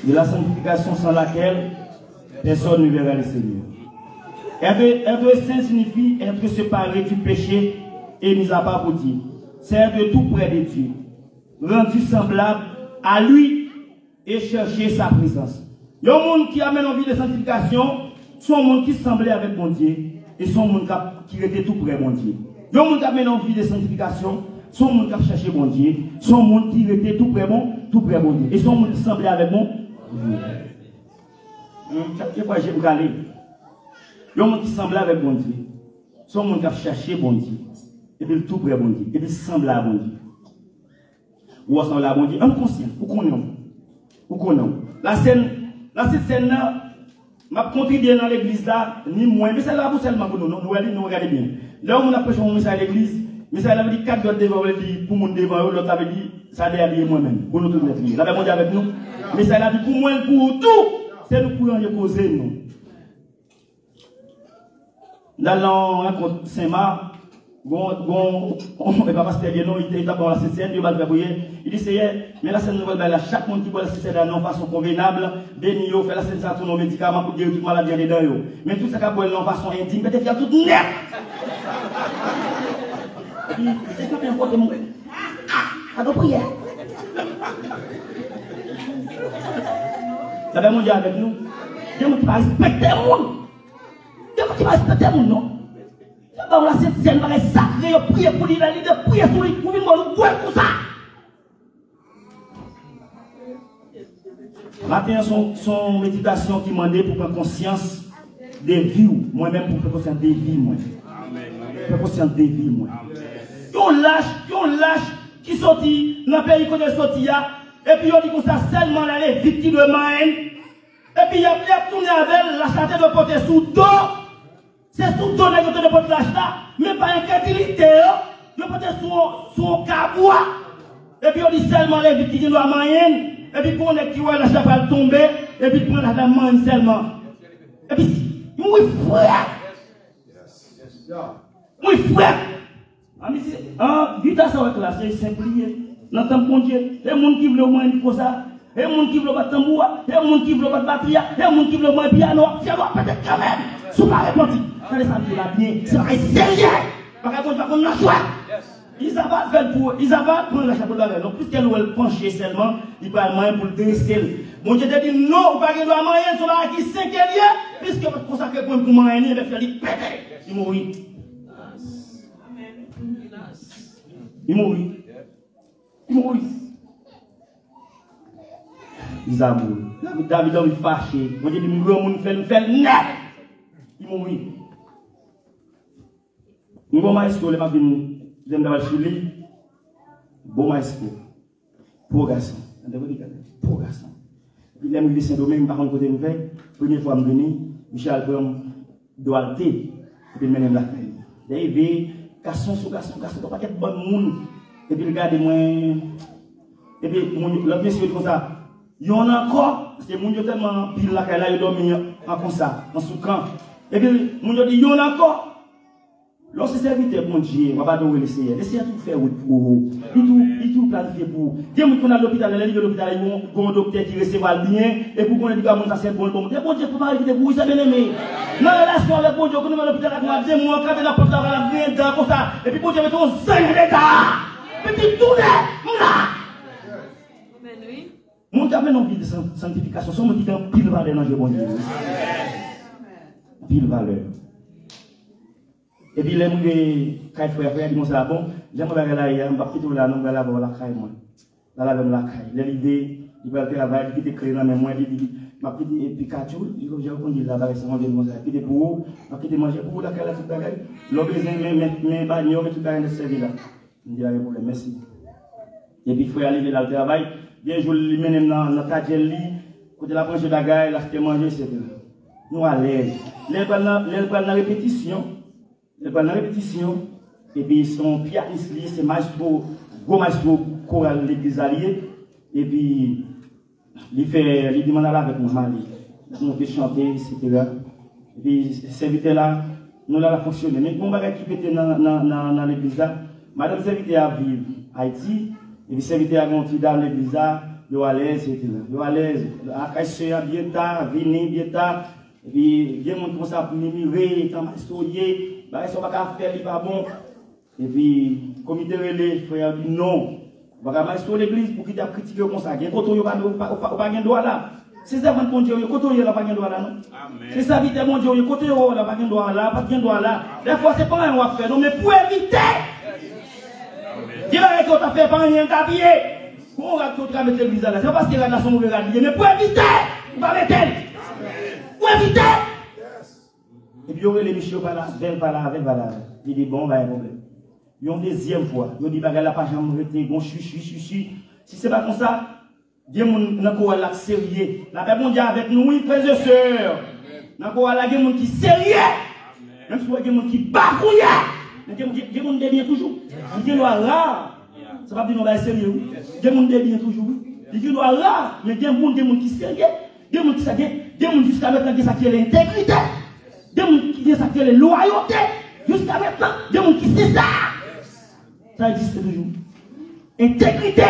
et la sanctification sans laquelle personne ne verra le Seigneur. Être saint signifie être séparé du péché et mis à part pour Dieu. C'est être tout près de Dieu, rendu semblable à lui et chercher sa présence. Il y a un monde qui amène envie de sanctification, son monde qui semblait avec mon Dieu et son monde qui était tout près de mon Dieu. Il y a un monde qui amène envie de sanctification, son monde qui a cherché mon Dieu, son monde qui était tout près de mon Dieu et son monde qui semblait avec mon Dieu. C'est quoi j'ai regardé? Il y a un monde qui semblait avec mon Dieu, son monde qui a cherché mon Dieu et puis tout près de mon Dieu et puis semblait à mon Dieu. Ou ensemble à mon Dieu, inconscient, ou connaissons. La scène là, m'a contribué dans l'église là, ni moins, mais c'est là pour seulement pour nous, nous regardez bien. Là où on a prêché mon message à l'église, mais ça avait dit 4 doigts devant, pour mon devant, l'autre avait dit, ça derrière moi-même, pour nous tous les là, mon Dieu avec nous. Mais ça a dit pour moi, pour tout, c'est nous pour en causer nous. Dans la rencontre Saint-Marc, et papa c'était non, il était dans la scène, il va le prier. Il dit Seigneur, mais la scène nouvelle, là, chaque monde qui voit la scène de façon convenable, béni, fait la scène ça tous nos médicaments pour guérir toute maladie dedans. Mais tout ça qui boit de façon intime, peut-être qu'il y a tout net. C'est quand même important. À nos prières. Ça va mon Dieu avec nous. Dieu ne va respecter le monde. Dieu ne va respecter le monde, non? On a cette scène sacrée, prier pour lui, prier pour lui, pour lui, pour ça. Matin, son méditation qui m'a dit pour prendre conscience des vies, moi-même pour prendre conscience des vies, moi. Prendre conscience des vies, moi. Yon lâche, qui sortit, dans le pays qu'on est sorti, et puis on dit que ça seulement les victimes de Maïn, et puis il a tourné avec la châtée de côté sous dos. C'est sous donner que tu peux l'acheter, mais pas une crédibilité. Tu peux être sur un cabois. Et puis on dit seulement les victimes qui doivent moyenne. Et puis qu'on est qui voit la chape va tomber. Et puis prendre la main seulement. Et puis, oui, frère. Oui, frère. Du temps, ça va être là, c'est simplifié. Dans le temps de Dieu, il y a des gens qui veulent au moins une chose. Il y a des gens qui veulent battre tambour. Il y a des gens qui veulent battre batterie. Il y a des gens qui veulent battre piano. C'est moi, peut-être quand même. Sous pas répondu. Quand les femmes la bien, c'est pas sérieux. Parce qu'on va prendre la joie. Isabelle fait pour Isabelle prendre la chapeau de la donc puisqu'elle veut le pencher seulement, il va moyen pour le dresser. Mon Dieu te dit non, pas qu'il doit moyen sur la qui 5e puisque votre consacré pour moyen, il va faire il péter. Il mourit. Il mourit. Il mourit. Isabelle. David a fâché. Mon Dieu dit mon fait net. Il mourit. Mon maestro le m'a venu. J'aime d'avoir chili. Bon maestro. Pour garçon. Pour garçon. Il aime le Saint-Domingue, par contre, côté de première fois, je suis venu, Michel Albert Duarte, et puis même la caille. Il y a garçon sur garçon, garçon, pas de bon monde. Et puis regardez-moi. Et puis, l'autre monsieur comme ça. Il y en a encore, parce que mon Dieu tellement pile la caille là, il dormi en comme ça, en sous-camp. Et puis, mon Dieu dit, il y en a encore. Lorsque c'est serviteur, mon Dieu, on va pas laisser. Laissez tout faire pour vous. Il tout planifié pour vous. Dès qu'on a l'hôpital, il y a l'hôpital, il y a un docteur qui recevra bien. Et pour qu'on ait dit que ça c'est bon. Bon Dieu, pour pas éviter pour vous, ça bien aimé. Dans la relation avec bon Dieu, quand on est à l'hôpital, on a 2 mois, quand on a la porte, on a bien dedans, comme ça. Et puis bon Dieu, met ton 5 d'état. Petit tourner, là. Mon Dieu, amène une vie de sanctification. Si on me dit qu'il y a pile valeur dans le bon Dieu. Pile valeur. Et puis, les gens qui frère disent ça, bon, j'aimerais aller là, je vais quitter là, je vais aller la caille, moi. Là, je vais la caille. L'idée, il va travailler, il va créer dans mes moyens, il va quitter Pikachu, il va dire là-bas, c'est mon Dieu, il va pour vous, il va quitter manger pour vous, la caille, tout le monde. L'obéissance, mes bagnons, tout le monde, c'est là. Je dis, pour merci. Et puis, il faut aller là, le travail. Bien, je le mène dans le tadjel, côté la branche de la gaille, là, je manger, etc. Nous à l'aise. Les balles dans la répétition. Il va dans la répétition, et puis son pianiste, c'est maestro, gros maestro choral de l'église alliée, et puis il demande là avec mon mari, nous peut chanter, etc. Et puis serviteur là, nous là, fonctionné. Mais mon bagage qui était dans l'église là, madame serviteur à vivre Haïti, et puis serviteur à monter dans l'église là, il est à l'aise, etc. Il est à l'aise, à cacher bien tard, venir bien tard, et puis il y a des gens qui ça pour mimirer, quand maestro bah, ça va faire, il va bon. Et puis, le comité relais, il faut dire non. On va mettre sur l'église pour qu'il y ait critiqué comme ça. Il y a pas de droit là. C'est ça, mon Dieu, il y a pas de droit là, non? C'est ça, vite, mon Dieu, il y a pas de droit là, pas de droit là. Des fois, c'est pas un droit faire, mais pour éviter. Dieu a qu'on t'a fait pas rien d'habillé. Pour mettre l'église là, c'est parce qu'il y a la nation mauvaise habillée, mais pour éviter, on va mettre elle. Pour éviter. Et puis, il y aurait les Michel par là, il dit, bon, il y a un problème. Il y a une deuxième fois, il dit, la page jamais été, bon, chuchu. Si c'est pas comme ça, Dieu n'a pas la sérieux. La paix mondiale avec nous, oui, frères et sœurs. N'a pas la guerre qui sérieux. Même si vous avez des gens qui bagouillent, mais Dieu n'a pas bien toujours. Dieu doit là. Ça va dire, on va être sérieux. Dieu n'a pas bien toujours. Dieu doit là, mais Dieu n'a pas qui sérieux. Dieu n'a pas qui sérieux. Dieu n'a pas jusqu'à maintenant qui s'acquiert l'intégrité. Des gens qui ont la loyauté, jusqu'à maintenant, des gens qui sait ça. Ça existe toujours. Intégrité,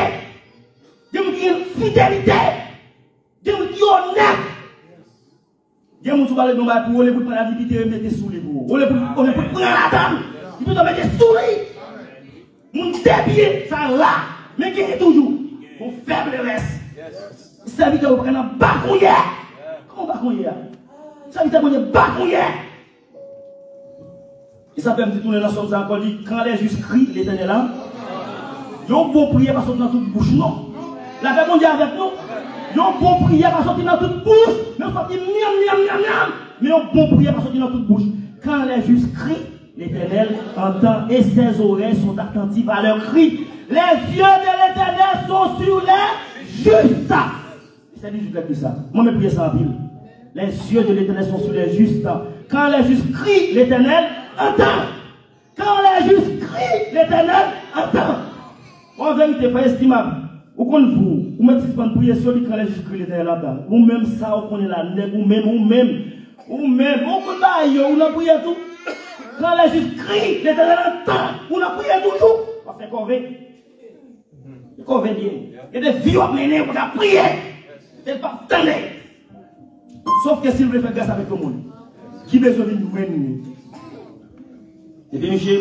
des gens qui ont fidélité, des gens qui sont honnêtes. Des gens qui ont parlé de nous pour les prendre la dignité et mettre sous les bouts. On les prendre la dame, ils peuvent mettre sous les. Mon débié, ça là, mais qui est toujours pour faiblesse. Ça veut dire qu'on prend un bacouillé. Comment bacouillé? Ça veut dire qu'on est bacouillé. Et ça fait me tourner dans son encore dit quand les justes crient, l'éternel là, ils ont bon prière parce que dans toute bouche, non. La paix mondiale avec nous, ils ont bon prière parce que dans toute bouche, mais on sortit miam. Mais ils ont bon prière parce que dans toute bouche. Quand les justes crient, l'éternel entend et ses oreilles sont attentives à leurs cris. Les yeux de l'éternel sont sur les justes. C'est dit juste ça. Moi, je prie ça en ville. Les yeux de l'éternel sont sur les justes, Quand les justes crient, l'Éternel entend. Quand les justes crient, l'Éternel entend. En vérité, pas estimable. Ou qu'on vous mettez pas de prier sur lui quand les justes crient, l'Éternel entend. Ou même ça, ou qu'on est là, ou même, on peut pas y on a prié tout. Quand les justes crient, l'Éternel entend. On a prié toujours. On va faire corvée. Corvée bien. Il y a des vies à mener, on a prié. Et pas attendre. Sauf que s'il veut faire grâce avec le monde. Qui besoin de nous? Et bien, monsieur,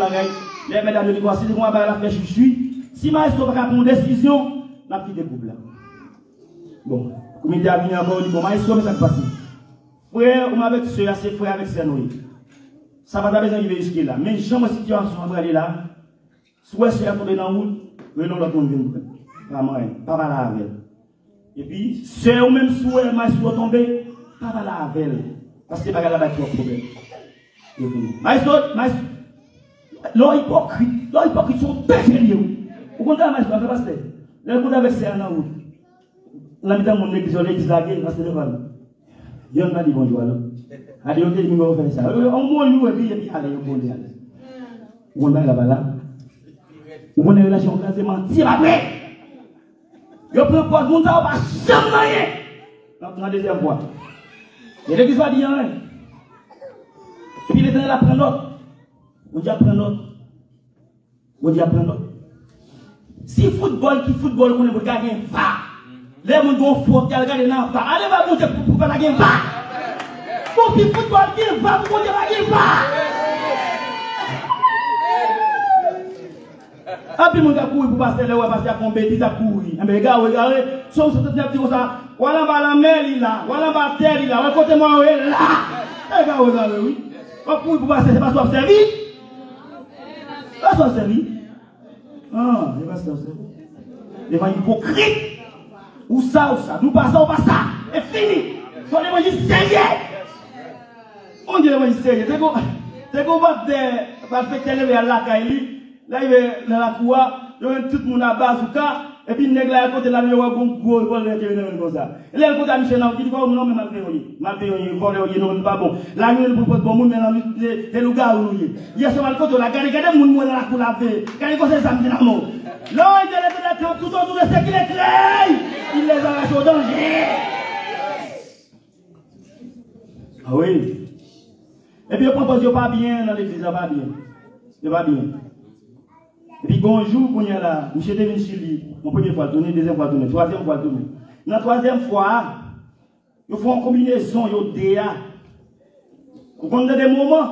les mesdames de l'Église, si moi, je suis, si ma ne pas prendre une décision, je vais quitter le groupe là. Bon, comme il dit à venir encore, il dit, bon, ma mais ça passe. Frère, ou avec soeur, c'est frère avec soeur, ça va pas besoin de risquer là. Mais j'ai une situation à aller là, soit c'est à tomber dans la route, mais non, l'autre monde vient. Pas moyen, pas mal avec elle. Et puis, soeur ou même soeur, ma soeur tomber, pas mal avec elle. Parce que c'est pas là-bas qui a un problème. L'hypocrite sont très sérieux. Vous comptez la maïstoire, parce que les comptes avec ces anneaux, l'habitant de mon église, l'église la guerre, parce que il y en a dit bonjour alors. A dit, on dit, on va faire ça. On voit nous et puis, allez, on va aller. On va là-bas là. On a une relation quasiment tire après. Je prends pas de monde, ça va jamais rien. La deuxième fois. Et l'église va dire rien. Et puis l'Éternel apprend l'autre. On dit apprend l'autre. On dit apprend l'autre. Si football, on est pour gagner un va. Les gens vont faute, ils regardent dans va. Allez, va monter pour faire la game va. Pour si football qui va, pour monter la game va. Et puis, mon gars, pour passer là, parce qu'il y a une bêtise à courir. Mais regardez, sauf que c'est un petit peu ça. Voilà, la mer, là. Voilà, la terre, là. Voilà, côté moi, là. Regardez, oui. Pour passer, c'est pas soit servi. Pas soit servi. Ah, il va se servir. Il va hypocrite. Ou ça. Nous passons, pas ça. Et fini. On est mangé sérieux. On dit mangé sérieux. Dès qu'on va faire lever à la caille, là, il est dans la cour, il y a tout le monde à base ou cas, et puis, il y a un côté de la maison, il y a un gros comme ça. Et là, il y a un Michel, il dit, non, mais mal payé, non, pas bon. Là, il y a un bon monde, mais il y a un gars, il y a un côté, la garde, il y a un monde dans la cour, la paix. Quand il y a un samedi dans le monde. Là, il y a un tout autour de ce qu'il est clair. Il les arrache au danger. Ah oui. Et puis, je propose, il n'y a pas bien dans l'église, il n'y a pas bien. Il n'y a pas bien. Et puis, bonjour, quand il y a là, M. Devin Chili, mon première fois tourné, deuxième fois tourné, troisième fois tourné. Dans la troisième fois, ils font une combinaison, ils ont DA. Vous connaissez des moments,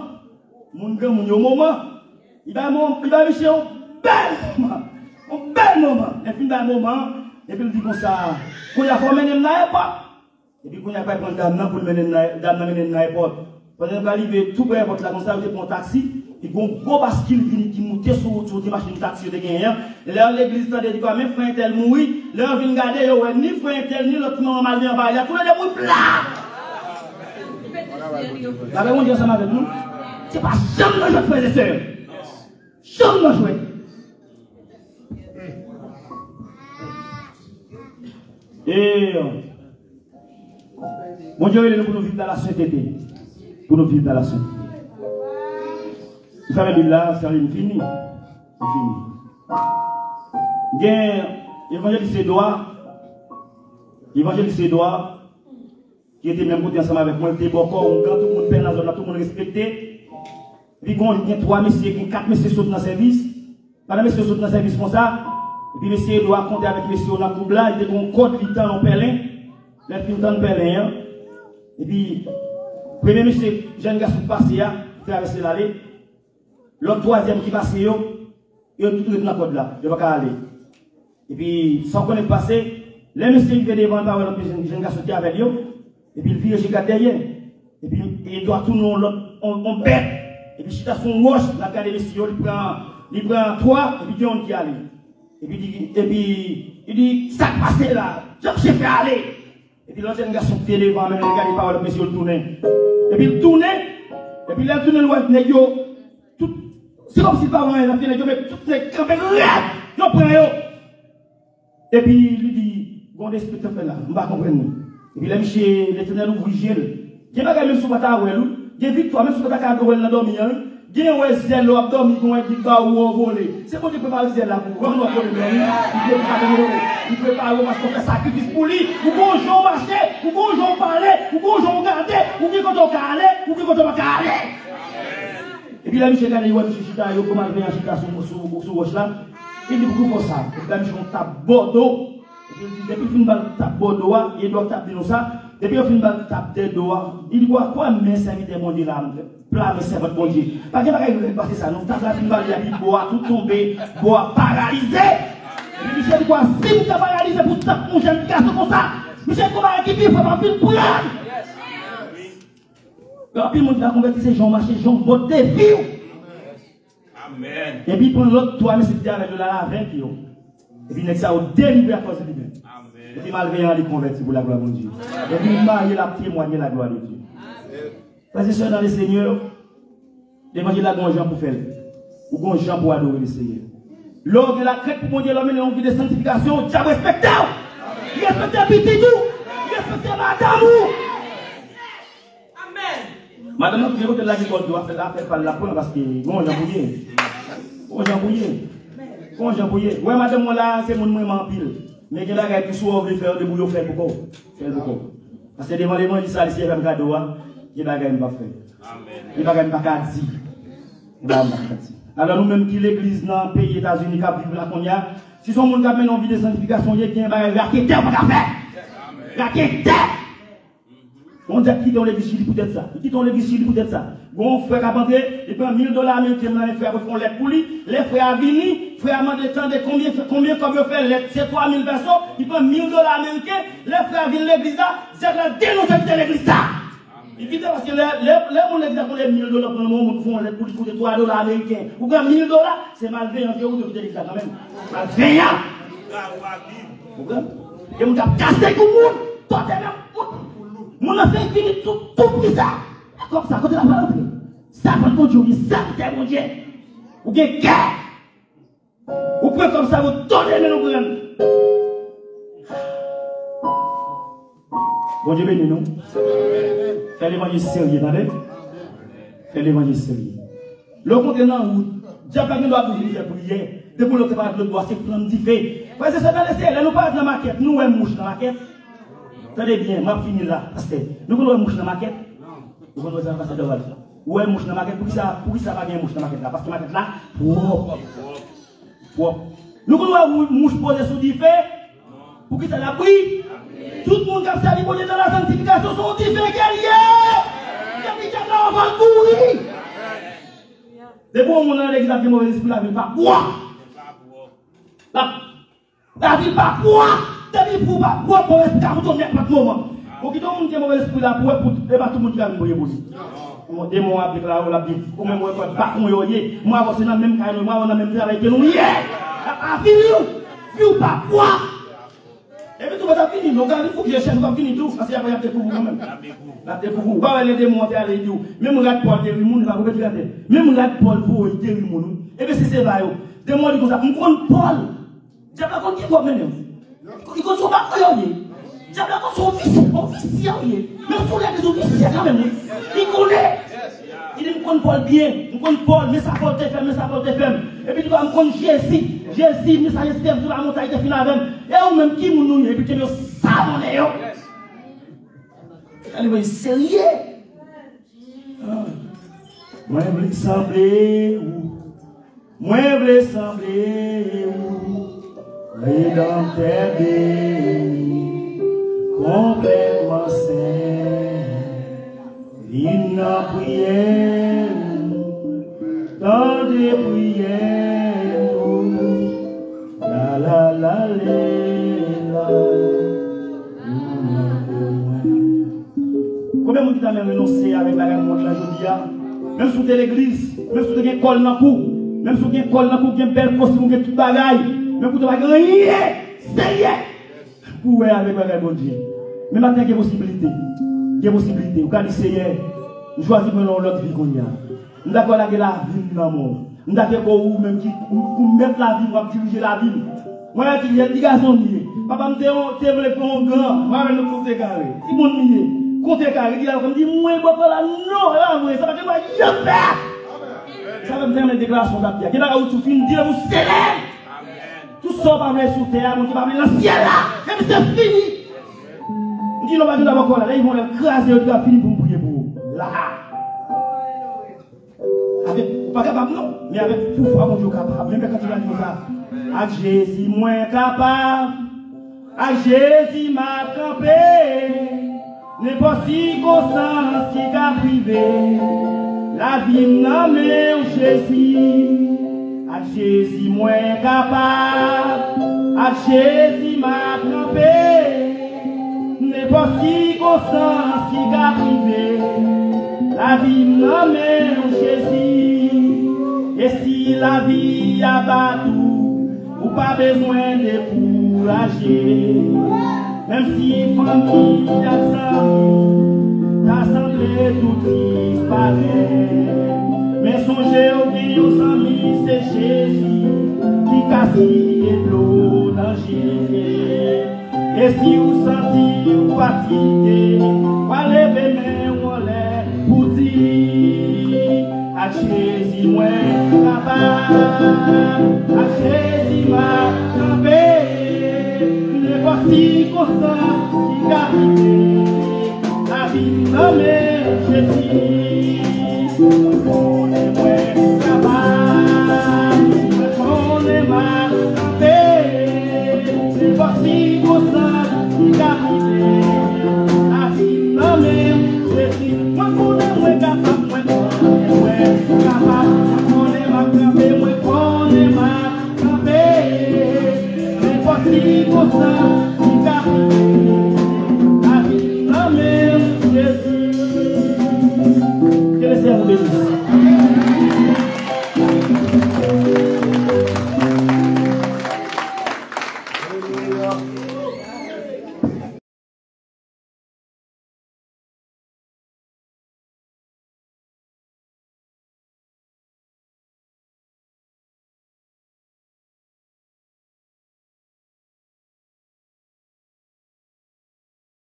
mon gars, mon moment, il va chercher un bel moment. Et puis, dans un moment, et puis, il dit comme ça, quand il y a formé dans l'aéroport, et puis, quand il y a pas de dame pour mener dans l'aéroport, quand il arrive tout près de la conserve pour un taxi, il y a un gros bascule qui monte sur des machines de taxi de gagnant. Là, l'église t'a dit, même frère tel mourir, là, on vient regarder, ni frère tel, ni l'autre normal vient parler. Il y a tous les gens plat. Vous avez mon Dieu ensemble avec nous? C'est pas jamais jouer, frères et sœurs. Jamais jouer. Et mon Dieu, il est pour nous vivre dans la sainteté. Pour nous vivre dans la sainteté. Vous savez, la Bible là, c'est fini. C'est fini. Il y a l'évangéliste Édouard, qui était même côté ensemble avec moi, il était beaucoup, tout le monde peine dans la zone, tout le monde respecté. Puis il y a 3 messieurs, 4 messieurs sautent dans le service. Pendant messieurs sautent dans le service comme ça. Et puis monsieur Édouard comptait avec messieurs dans la coupe là, il était un code qui dans le Pélin. Il a fini dans le Pélin. Et puis, premier monsieur, jeune garçon passé, il traversé l'allée. L'autre troisième qui passe, il y a tout dans la code là, il ne va pas aller. Et puis, sans qu'on ait passé, les messieurs qui viennent devant, le jeune garçon qui est avec lui, et puis il vire chez derrière. Et puis, il doit tourner on bête. Et puis, si tu as son roche, la garde des messieurs, il prend 3, et puis il y a un qui allait. Et puis, il dit, ça passe là, j'ai fait aller. Et puis, l'autre jeune garçon qui est devant, même il regarde pas le monsieur tourner. Et puis, il tourne, et puis il a tourné loin de l'autre. C'est comme si pas vraiment, il a fait mais tout les campés, il prend. Et puis, il lui dit, bon, l'esprit te fait là, on va comprendre. Et puis, là, monsieur, l'Éternel ouvre le gel. Il n'y a pas de même sous bataille, Il y a victoire, même si tu as adoré dans dormir, il y a un zèle ou abdomen, il y a un bas ou un volé. C'est pour te préparer zèle là pour voir notre problème. Il prépare parce qu'on fait sacrifice pour lui. Ou qu'on joue marcher, ou qu'on joue parler, ou qu'on joue regarder, ou qu'on joue caler, ou qu'on joue caler. Et puis là, Michel Gane, il y a Michel Chita, il y a comment il vient en Chita sur roche là. Il dit pourquoi ça. Et puis là, Michel tape Bordeaux. Et puis depuis qu'il tape Bordeaux, il doit taper nous ça. Depuis qu'il tape des doigts, il dit quoi mais serviteur mon Dieu là, plat mais servante mon Dieu. Parce que il veut passer ça, nous tape la fin il dit bois tout tomber, bois paralysé. Et puis Michel dit quoi si vous êtes paralysé pour taper mon jeune garçon comme ça, Michel comment équiper il faut pas plus pour là. Et puis mon Dieu a converti ces gens marcher, gens voter vie. Amen. Et puis pour l'autre toi mais c'est avec la avec yo. Et puis ça au délibéré à cause de lui. Et puis malveillant les convertis pour la gloire de Dieu. Et puis marié la témoigner la gloire de Dieu. Parce que dans le Seigneur, l'évangile a grand gens pour faire. Ou grand gens pour adorer le Seigneur. Lors de la crête pour mon Dieu, l'homme est en vie de sanctification, tu as respecté. Il respecte petit nous. Il respecte madame. Amen. Madame, qui est là qui doit faire par la pointe parce que bon, j'en bouillé. Bon, j'en bouillé. Bon, j'en bouillé. Ouais, madame, là, c'est mon moment en pile. Mais il y a des gens qui sont venus faire des bouillons, faire beaucoup. Parce que devant les gens, ils disent ça, ils ont un cadeau, il y a des gens qui ne peuvent pas faire. Il y a des gens qui ne peuvent pas dire. Alors nous-mêmes qui l'église dans le pays des États-Unis, qui vivent là, qu'on y a, si son monde qui a mené en vie de sanctification, il y a des gens qui ne peuvent pas faire. On dit qu'ils ont l'église Chili pour être ça. Ils ont l'église Chili pour être ça. Bon, frère a rentré, il prend $1000 américains, les frères font l'aide pour lui. Les frères a venu, frère a demandé combien comme il fait l'aide, c'est 3000 personnes, il prend $1000 américains, les frères viennent l'église là, c'est la dénonciation de l'église là. Il dit parce que les gens qui ont $1000 pour le moment, ils font l'aide pour lui pour $3 américains. Ou bien $1000, c'est malveillant, c'est où de l'église là quand même. Malveillant. Et on a cassé tout le monde, totalement. Mon a fait finir tout bizarre. Comme ça, quand il a pas rentré. Ça, quand mon Dieu, ça, c'est mon Dieu. Ou bien, ou bien comme ça, vous donnez le nom. Bon Dieu béni nous. Fais l'évangile sérieux, attendez. Fais l'évangile sérieux. Le contenant où, Dieu pas doit vous faire prier. Depuis l'autre part, le doigt, c'est plein de diffé. Parce que c'est dans le ciel, nous pas dans la maquette, nous, on mouche dans la maquette. Tenez bien, je finis là. Parce que nous avons une mouche dans la maquette. Nous avons un ambassadeur là. Où est une mouche dans la maquette? Pour qui ça va bien une mouche dans la maquette là? Parce que la maquette là, nous avons une mouche posée sous du feu. Pour qui ça la brille? Tout le monde qui a servi dans la sanctification sont du feu guerrier. Il y a des gens qui ont mourir. C'est pour mon église qui a mauvais esprit, la ville pas quoi? La ville pas quoi? T'as pour pas pour esprit pour ton pas de moment. Pour qui tout le monde qui a mauvais esprit là pour pas tout le monde qui a mauvais esprit. Mon démon avec la la Bible. Comme moi pas comme moi avance dans même carré, moi dans même travail que nous hier. A fini pas quoi? Et puis tout va finir. Donc il faut que je cherche pas finir tout parce qu'il y a pas pour vous quand même. La pour vous. Pas les démons à aller dire. Même regarde Paul de monde va regarder la tête. Même regarde Paul pour dire monde. Et puis c'est là yo. Démon dit comme ça, on compte Paul. J'ai pas compte qui va mener. Il ne sont pas croyants. Diable sont vicieux. Même si on est des vicieux quand même. Il connaît. Il dit, me Paul bien. Me connaît Paul, mais ça Paul te ferme, mais ça Paul te ferme. Et puis tu vas me connaître Jésus, mais ça reste sur la montagne de fin avec. Et ou même qui nous et puis tu veux ça mon est. Allez, vous sérieux. Moi, je veux sembler où. Moi, je veux sembler où. Rédempteur béni, complètement saint, il n'a prière, dans des prières, la la la la. Combien de monde qui t'a même renoncé avec la monde là aujourd'hui? Même si tu es l'église, même si tu as un col dans le cou, même si tu as un col dans le cou, tu as un bel costume, tu as tout bagaille. Mais pour te faire gagner, c'est pour avec le bon Dieu. Mais maintenant, il y a possibilité. Il y a possibilité. Vous avez dit, nous choisissons l'autre vie qu'on y a. Nous avons la vie dans le monde. Nous avons même qui mettre la vie, pour diriger la vie. Moi, il y a des garçons liés. Papa me dit, tu veux faire un grand. Moi, je vais le faire carré. Si mon lié. Contre carré, il a comme dit, moi, je vais là, non, là, moi, ça va que moi, je perds. Ça va me faire une déclaration d'appuyer. Il va tout finir, dire, vous célèbre. Tout ça va venir sous terre, mon Dieu va venir dans le ciel là. Et puis c'est fini. On dit, non, va d'abord encore là, ils vont l'écraser, ils vont finir pour me prier pour vous. Là. Avec, pas capable, non, mais avec pouvoir, mon Dieu capable. Même quand il va dire ça, à Jésus, moins capable. À Jésus m'a campé, n'importe si conscience qui a privé, la vie n'a même Jésus. À Jésus moins capable, à Jésus m'a campé, n'importe si conscience qui a privé, la vie n'a même Jésus. Et si la vie a battu, ou pas besoin de décourager, même si famille a semblé tout disparaît. Mais songez au bien amis, c'est Jésus qui casse de l'eau danger. Et si vous sentez fatigué, pas lever main en l'air pour dire à Jésus moi capable, à Jésus m'a campé, n'importe si constant qui arrive, la vie nommée Jésus. On est moins capable, on est mal campé, n'importe si constant qui arrive, la vie nommée Jésus. Moi on est moins capable, moi on est capable, on est mal campé, moi on est mal campé, n'importe si constant qui arrive, la vie nommée Jésus. Que le Seigneur vous bénisse. Alléluia.